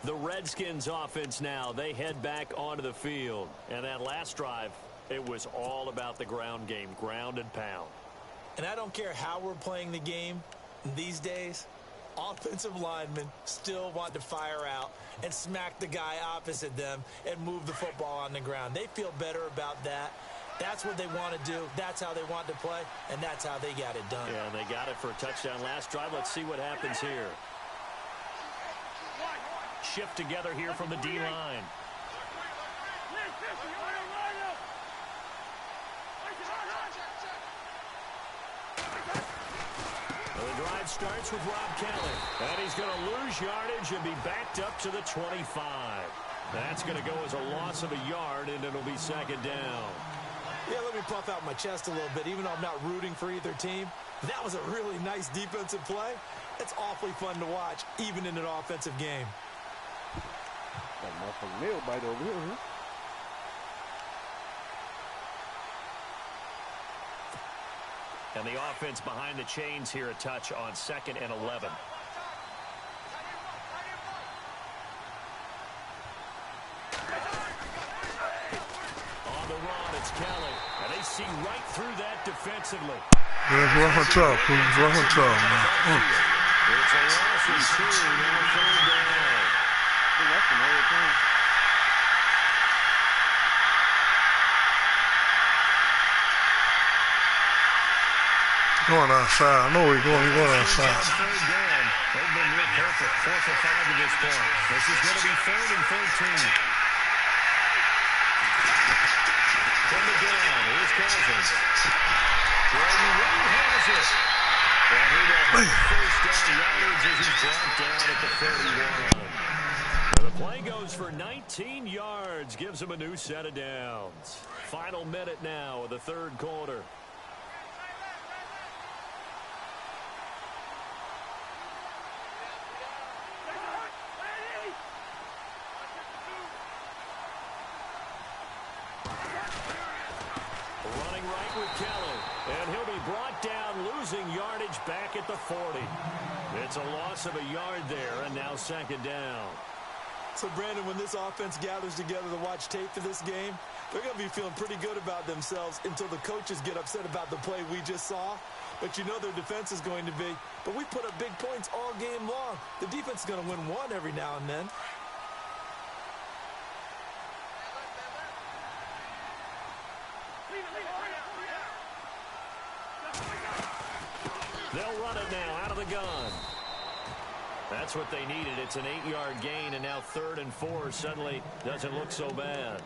Speaker 8: The Redskins offense now, they head back onto the field. And that last drive, it was all about the ground game, ground and pound.
Speaker 6: And I don't care how we're playing the game these days, offensive linemen still want to fire out and smack the guy opposite them and move the football on the ground. They feel better about that. That's what they want to do. That's how they want to play, and that's how they got it done.
Speaker 8: Yeah, and they got it for a touchdown last drive. Let's see what happens here. Shift together here from the D-line. The drive starts with Rob Kelly, and he's going to lose yardage and be backed up to the 25. That's going to go as a loss of a yard, and it'll be 2nd down.
Speaker 6: Yeah, let me puff out my chest a little bit. Even though I'm not rooting for either team, that was a really nice defensive play. It's awfully fun to watch, even in an offensive game.
Speaker 3: That motherfucking nail bite over here, huh?
Speaker 8: And the offense behind the chains here, a touch on 2nd and 11. It's Kelly, and they see right through that defensively.
Speaker 1: Yeah, it's rough and tough. It's rough and tough, man.
Speaker 8: It's a loss of 2, now 3rd down.
Speaker 3: That's an old thing.
Speaker 1: Going outside. I know where he's going. He's going outside.
Speaker 8: They've been real perfect. 4 for 5 to this point. This is going to be 3rd and 13. From the gun, here's Cousins. Jordan Reed has it. And he will have 1st down yardage as he's brought down at the 31. The play goes for 19 yards, gives him a new set of downs. Final minute now of the 3rd quarter. And he'll be brought down, losing yardage back at the 40. It's a loss of a yard there, and now 2nd down.
Speaker 6: So, Brandon, when this offense gathers together to watch tape for this game, they're going to be feeling pretty good about themselves until the coaches get upset about the play we just saw. But you know their defense is going to be. But we put up big points all game long. The defense is going to win one every now and then.
Speaker 8: They'll run it now out of the gun. That's what they needed. It's an 8-yard gain, and now 3rd and 4 suddenly doesn't look so bad.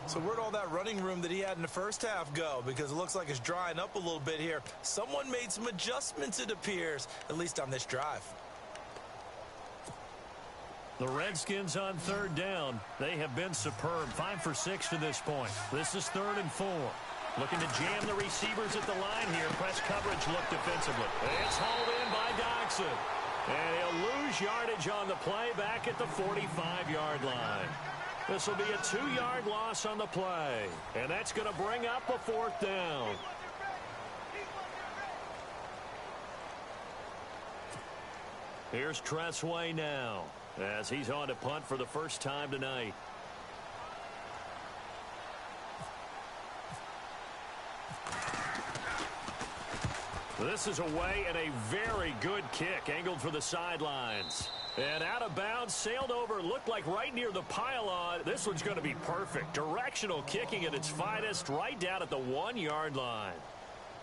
Speaker 6: So where'd all that running room that he had in the first half go? Because it looks like it's drying up a little bit here. Someone made some adjustments, it appears, at least on this drive.
Speaker 8: The Redskins on third down. They have been superb. 5 for 6 to this point. This is 3rd and 4. Looking to jam the receivers at the line here. Press coverage look defensively. It's hauled in by Dodson. And he'll lose yardage on the play back at the 45-yard line. This will be a 2-yard loss on the play. And that's going to bring up a 4th down. Here's Tressway now as he's on to punt for the first time tonight. This is away and a very good kick angled for the sidelines. And out of bounds, sailed over, looked like right near the pylon. This one's going to be perfect. Directional kicking at its finest right down at the 1-yard line.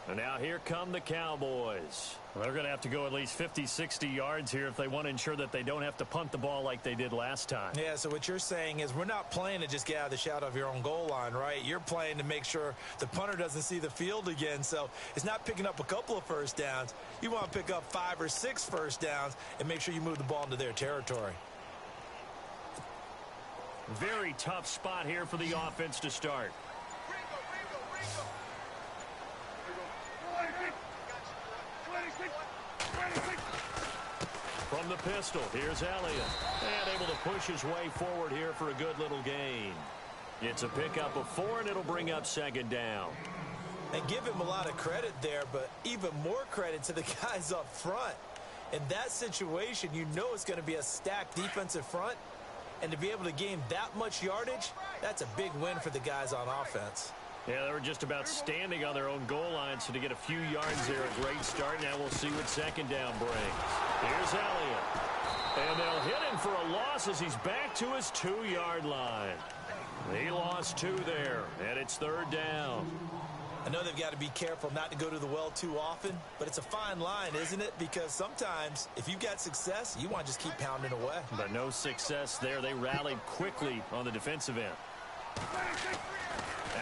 Speaker 8: And now here come the Cowboys. They're going to have to go at least 50, 60 yards here if they want to ensure that they don't have to punt the ball like they did last time.
Speaker 6: Yeah, so what you're saying is we're not playing to just get out of the shadow of your own goal line, right? You're playing to make sure the punter doesn't see the field again. So it's not picking up a couple of first downs. You want to pick up 5 or 6 first downs and make sure you move the ball into their territory.
Speaker 8: Very tough spot here for the offense to start. From the pistol, here's Elliott. And able to push his way forward here for a good little gain. It's a pickup of 4, and it'll bring up 2nd down.
Speaker 6: And give him a lot of credit there, but even more credit to the guys up front. In that situation, you know it's going to be a stacked defensive front. And to be able to gain that much yardage, that's a big win for the guys on offense.
Speaker 8: Yeah, they were just about standing on their own goal line, so to get a few yards there, a great start. Now we'll see what 2nd down brings. Here's Elliott. And they'll hit him for a loss as he's back to his 2-yard line. He lost 2 there, and it's 3rd down.
Speaker 6: I know they've got to be careful not to go to the well too often, but it's a fine line, isn't it? Because sometimes, if you've got success, you want to just keep pounding away.
Speaker 8: But no success there. They rallied quickly on the defensive end.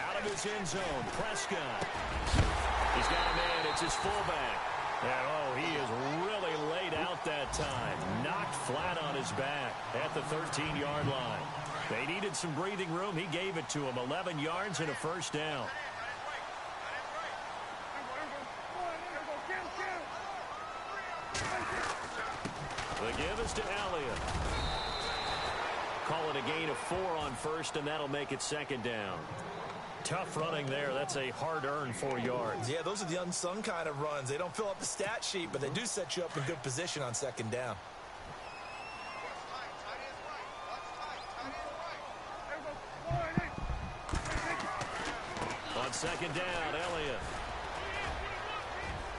Speaker 8: Out of his end zone, Prescott. He's got a man. It's his fullback. And, oh, he is really laid out that time. Knocked flat on his back at the 13-yard line. They needed some breathing room. He gave it to him. 11 yards and a 1st down. The give is to Elliott. Call it a gain of 4 on 1st, and that'll make it 2nd down. Tough running there. That's a hard-earned 4 yards.
Speaker 6: Yeah, those are the unsung kind of runs. They don't fill up the stat sheet, but they do set you up in good position on 2nd down.
Speaker 8: On 2nd down, Elliott.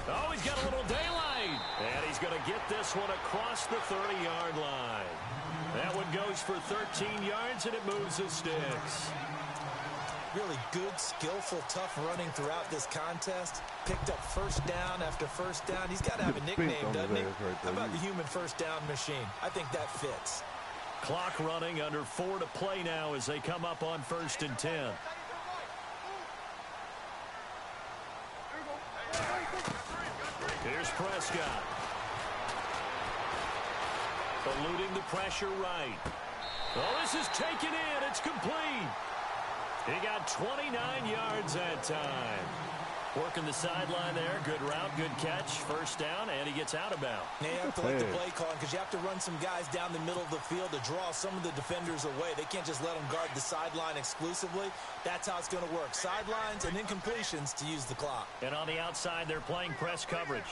Speaker 8: Oh, he's got a little daylight. And he's going to get this one across the 30-yard line. That one goes for 13 yards, and it moves the sticks.
Speaker 6: Really good, skillful, tough running throughout this contest. Picked up 1st down after 1st down. He's got to have a nickname, doesn't he? How about the human 1st down machine? I think that fits.
Speaker 8: Clock running, under 4 to play now as they come up on 1st and 10. Here's Prescott. Eluding the pressure right. Oh, this is taken in. It's complete. He got 29 yards that time. Working the sideline there. Good route, good catch. 1st down, and he gets out of bounds.
Speaker 6: They have to like the play calling because you have to run some guys down the middle of the field to draw some of the defenders away. They can't just let them guard the sideline exclusively. That's how it's going to work. Sidelines and then completions to use the clock.
Speaker 8: And on the outside, they're playing press coverage.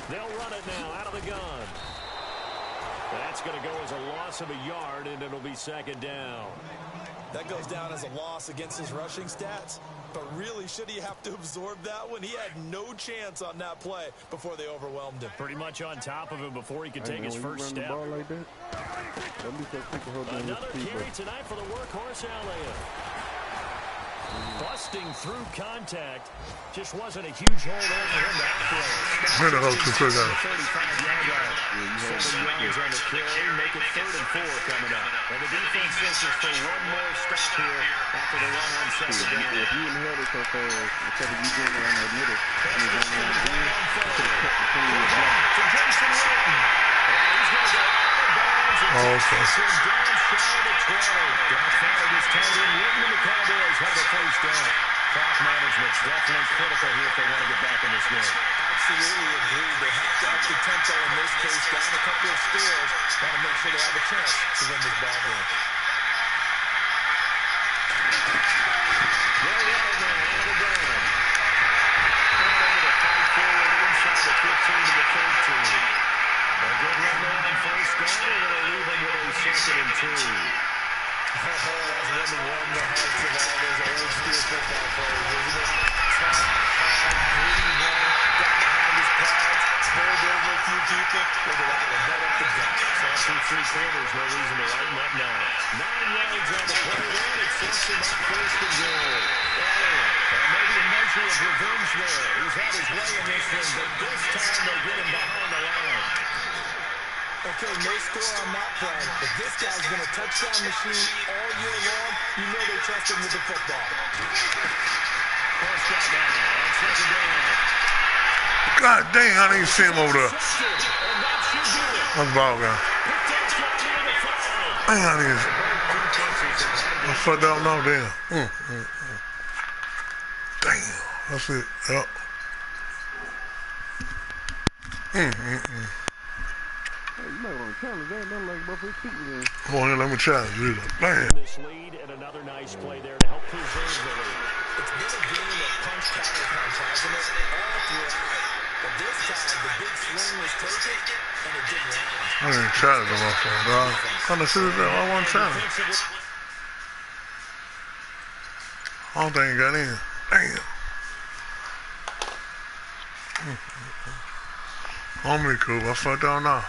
Speaker 8: They'll run it now out of the gun. That's going to go as a loss of a yard, and it'll be 2nd down.
Speaker 6: That goes down as a loss against his rushing stats. But really, should he have to absorb that one? He had no chance on that play before they overwhelmed him.
Speaker 8: Pretty much on top of him before he could take his first step.
Speaker 3: Like that,
Speaker 8: Another carry tonight for the workhorse Elliott. Busting through contact. Just wasn't a huge hole there for him to operate.
Speaker 1: Minute or two quick out.
Speaker 8: 35-yard line. 7 yards on the carry. Make it 3rd and 4 coming up. And the defense searches for one more stop here after the run on second down.
Speaker 3: If you inherited it so fast, instead of you going around that middle, you going around the end, you could have kept the team in the block.
Speaker 8: To Jason Witten. And he's going to go out of bounds and takes him down shy of the 20. Down flag is tied in. Witten and the Cowboys have a first down. Clock management's definitely critical here if they want to get back in this game.
Speaker 6: Absolutely agreed. They have to up the tempo in this case, down a couple of scores. Want to make sure they have a chance to win this ball game.
Speaker 8: They're running now out of the gun. Able to fight forward inside the 15 to the 13. A good run there on first down. They're going to leave him with a 2nd and 2.
Speaker 6: That's one to warm the hearts of all those old school football players, isn't it? Tough, hard, gritty run, got behind his pads, spilled over a few people, look at that one, right up the gut.
Speaker 8: So through 3 quarters, no reason to lighten up now. 9 yards on the play there, it sets him up 1st and goal. Maybe a measure of revenge there. He's had his way in this one, but this time they get him behind the line.
Speaker 6: Okay, no score on that play, but this guy's been a touchdown machine all year long. You know they trust him with the football.
Speaker 8: First down on second down.
Speaker 1: God dang, I didn't see him over there. That's ball guy. Dang, I didn't. I fucked that one off there. Damn, that's it. Yep.
Speaker 3: Hey, you might want to challenge that. Nothing like about 15 again.
Speaker 1: Come on here, let me challenge you. Man.
Speaker 8: This lead and another nice play there to help preserve the lead.
Speaker 6: It's been a game of punch, counter punch, hasn't it? All throughout. But this time, the big swing was taken, and it didn't land.
Speaker 1: I didn't challenge him off there, dog. I'm the shooter that I want to challenge. I don't think he got in. Damn. On me, cool. I fucked down now.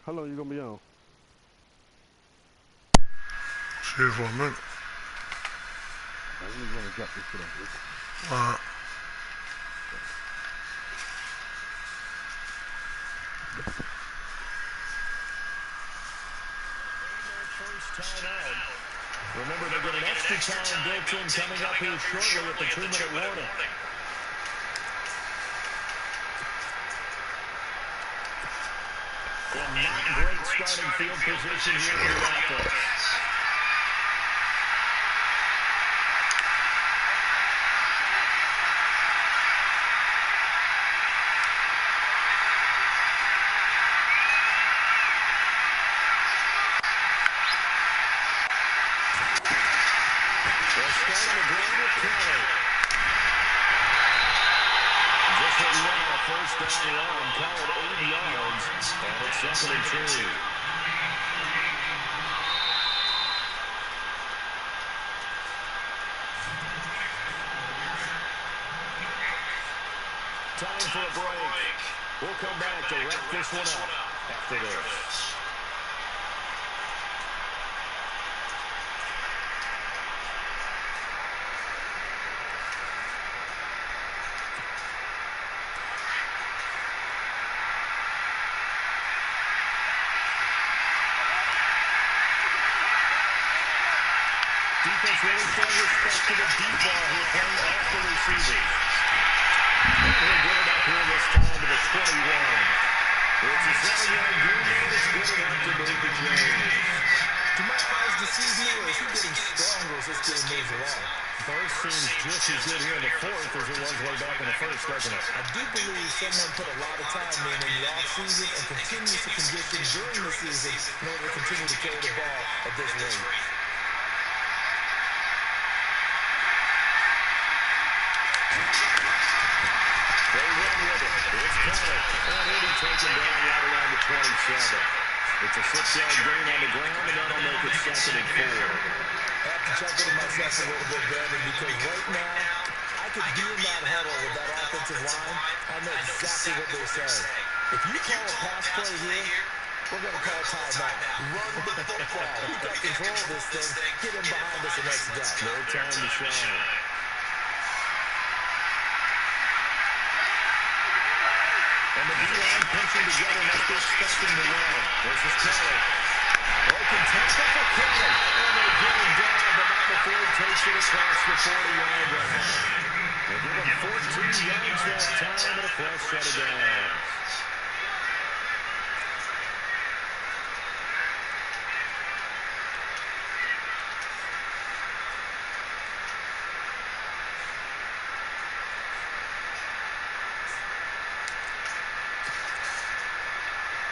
Speaker 3: How long you gonna be on?
Speaker 1: Shit for a minute.
Speaker 3: I really want to drop this shit off.
Speaker 8: First time out. Remember, they get an extra time built in coming up here shortly at the 2-minute warning. And not great starting field position here for the offense. They'll start on the ground with Kelly. Just what you want on a first down run, call it 8 yards, and it's 2nd and 2. Time for a break. We'll come back to wrap this one up after this. Defense really showing respect to the deep ball here, playing off the receivers. And he'll get it up here this time to the 21. It's a 7-yard gain, and it's good enough to move the chains.
Speaker 6: To my eyes, the season is getting stronger as this game moves along.
Speaker 8: First seems just as good here in the 4th as it was way back in the 1st, doesn't it?
Speaker 6: I do believe someone put a lot of time in the offseason and continues to condition during the season in order to continue to carry the ball at this rate.
Speaker 8: They run with it. It's Kelly. And he'll be taken down right around the 27. It's a 6-yard gain on the ground, and that'll make it 2nd and 4.
Speaker 6: I have to chuckle to myself a little bit, Brandon, because right now, I could be in that huddle with that offensive line. I know exactly what they're saying. If you call a pass play here, we're going to call a timeout. Run the football. We got control of this thing. Get him behind us and let's go.
Speaker 8: No time to shine. And the D-line punching together must be expecting the run. This is Kelly. Broken tackle for Kelly. And they get him down, but not before he takes it across the 40-yard line. They give him 14 yards that time and a fresh set of downs.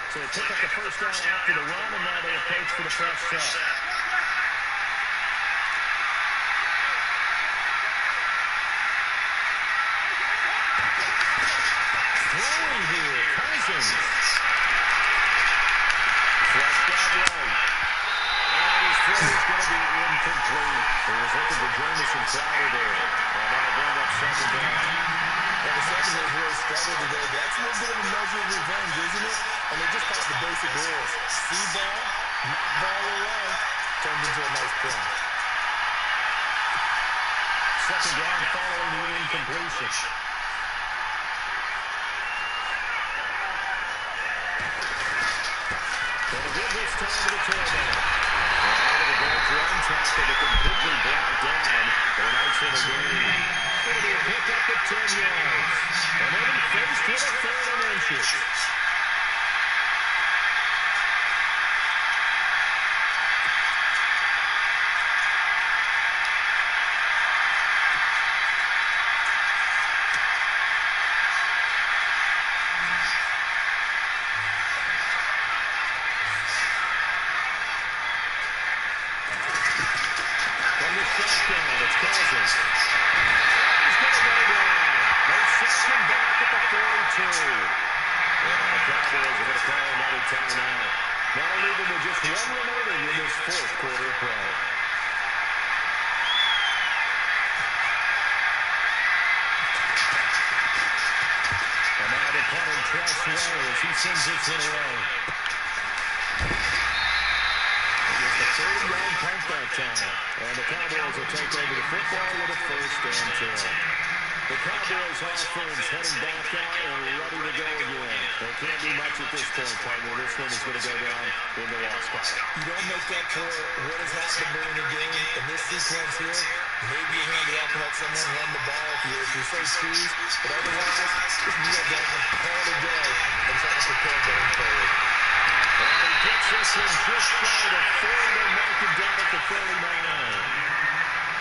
Speaker 8: So they pick up the first down after the run, and now they approach for the fresh set. Throwing here, Cousins. Fresh down right. And his throw is going to be incomplete. He was looking for Jamison Crowder there. And that'll bring up second down.
Speaker 6: Well, the secondary really struggled today. That's a little bit of a measure of revenge, isn't it? And they just caught the basic rules. See ball, knock ball away, turns into a nice play.
Speaker 8: Second down following the incompletion. Gonna give this time to the tailback. And the ball run tackle to completely blocked down. But a nice little gain. It'll be a pickup of 10 yards. And they'll be faced with a third and inches. From the shotgun, it's Cousins. He's going to go down. They set him back at the 42. And the Cowboys are going to call another timeout. That'll leave them with just one remaining in this fourth quarter play. And now the punter trusts well as he sends this one away. It was the 30-yard punt that time. And the Cowboys will take over the football with a first and 10. The Cowboys offense heading back out and ready to go again. They can't do much at this point, partner. This one is going to go down in the loss column.
Speaker 6: You don't make up for what has happened during the game in this sequence here. Maybe you hand it off and let someone run the ball if you're so choose. But otherwise, just kneel down, call it a day, and try to prepare going forward.
Speaker 8: And he gets this one just shy of 40 to mark it down at the 39.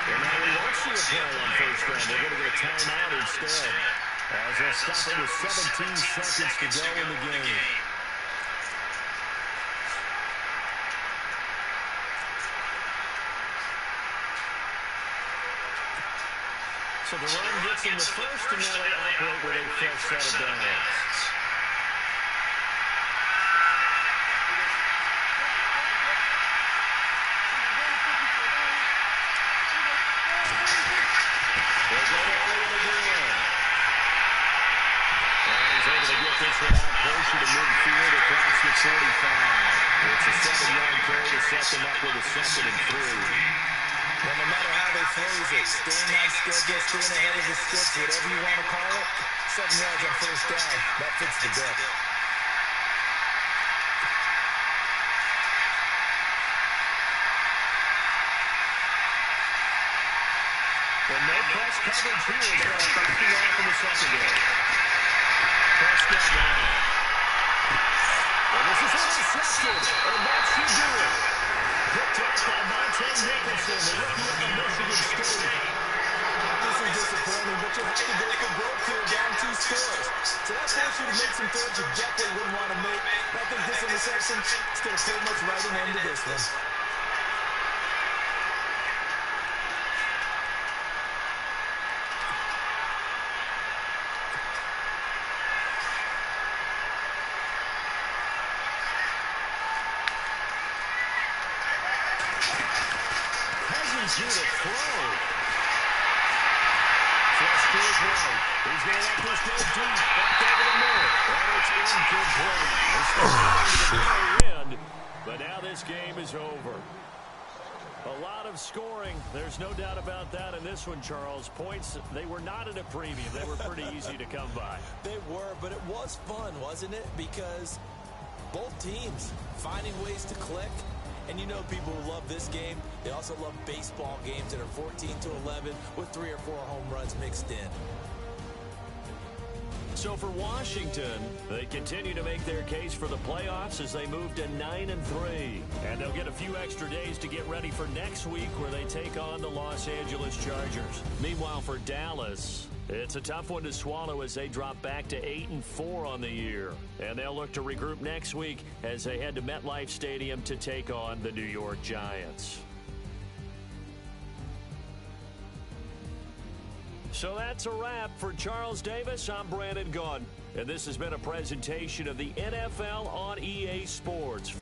Speaker 8: And now we won't see a play on first down. They're going to get a timeout instead. As they'll stop it with 17 seconds to go in the game. So the run gets in the first, and now they operate with a fresh set of downs. Closer to midfield across the 45. It's a 7-yard carry to set them up with a 2nd and 3.
Speaker 6: Well, no matter how they phrase it, staying on schedule, staying ahead of the sticks, whatever you want to call it, 7 yards on first down, that fits the bill.
Speaker 8: And no press coverage here. They're backing off in the secondary. Prescott down. And this is intercepted, and that should do it. Picked up by Monte Nicholson, the rookie out of Michigan State.
Speaker 6: This is disappointing, but you have to go for broke here, down 2 scores. So that forces you to make some throws you definitely wouldn't want to make. I think this interception is going to pretty much write an end to this one.
Speaker 8: Cousins here to throw. Flush to his right. He's going to let this go deep. Back over the middle. And it's incomplete. It's the end, but now this game is over. A lot of scoring. There's no doubt about that in this one, Charles. Points, they were not at a premium. They were pretty easy to come by.
Speaker 6: They were, but it was fun, wasn't it? Because both teams finding ways to click. And you know people who love this game, they also love baseball games that are 14-11 with 3 or 4 home runs mixed in.
Speaker 8: So for Washington, they continue to make their case for the playoffs as they move to 9-3. And they'll get a few extra days to get ready for next week where they take on the Los Angeles Chargers. Meanwhile, for Dallas, it's a tough one to swallow as they drop back to 8-4 on the year. And they'll look to regroup next week as they head to MetLife Stadium to take on the New York Giants. So that's a wrap. For Charles Davis, I'm Brandon Gaudin. And this has been a presentation of the NFL on EA Sports.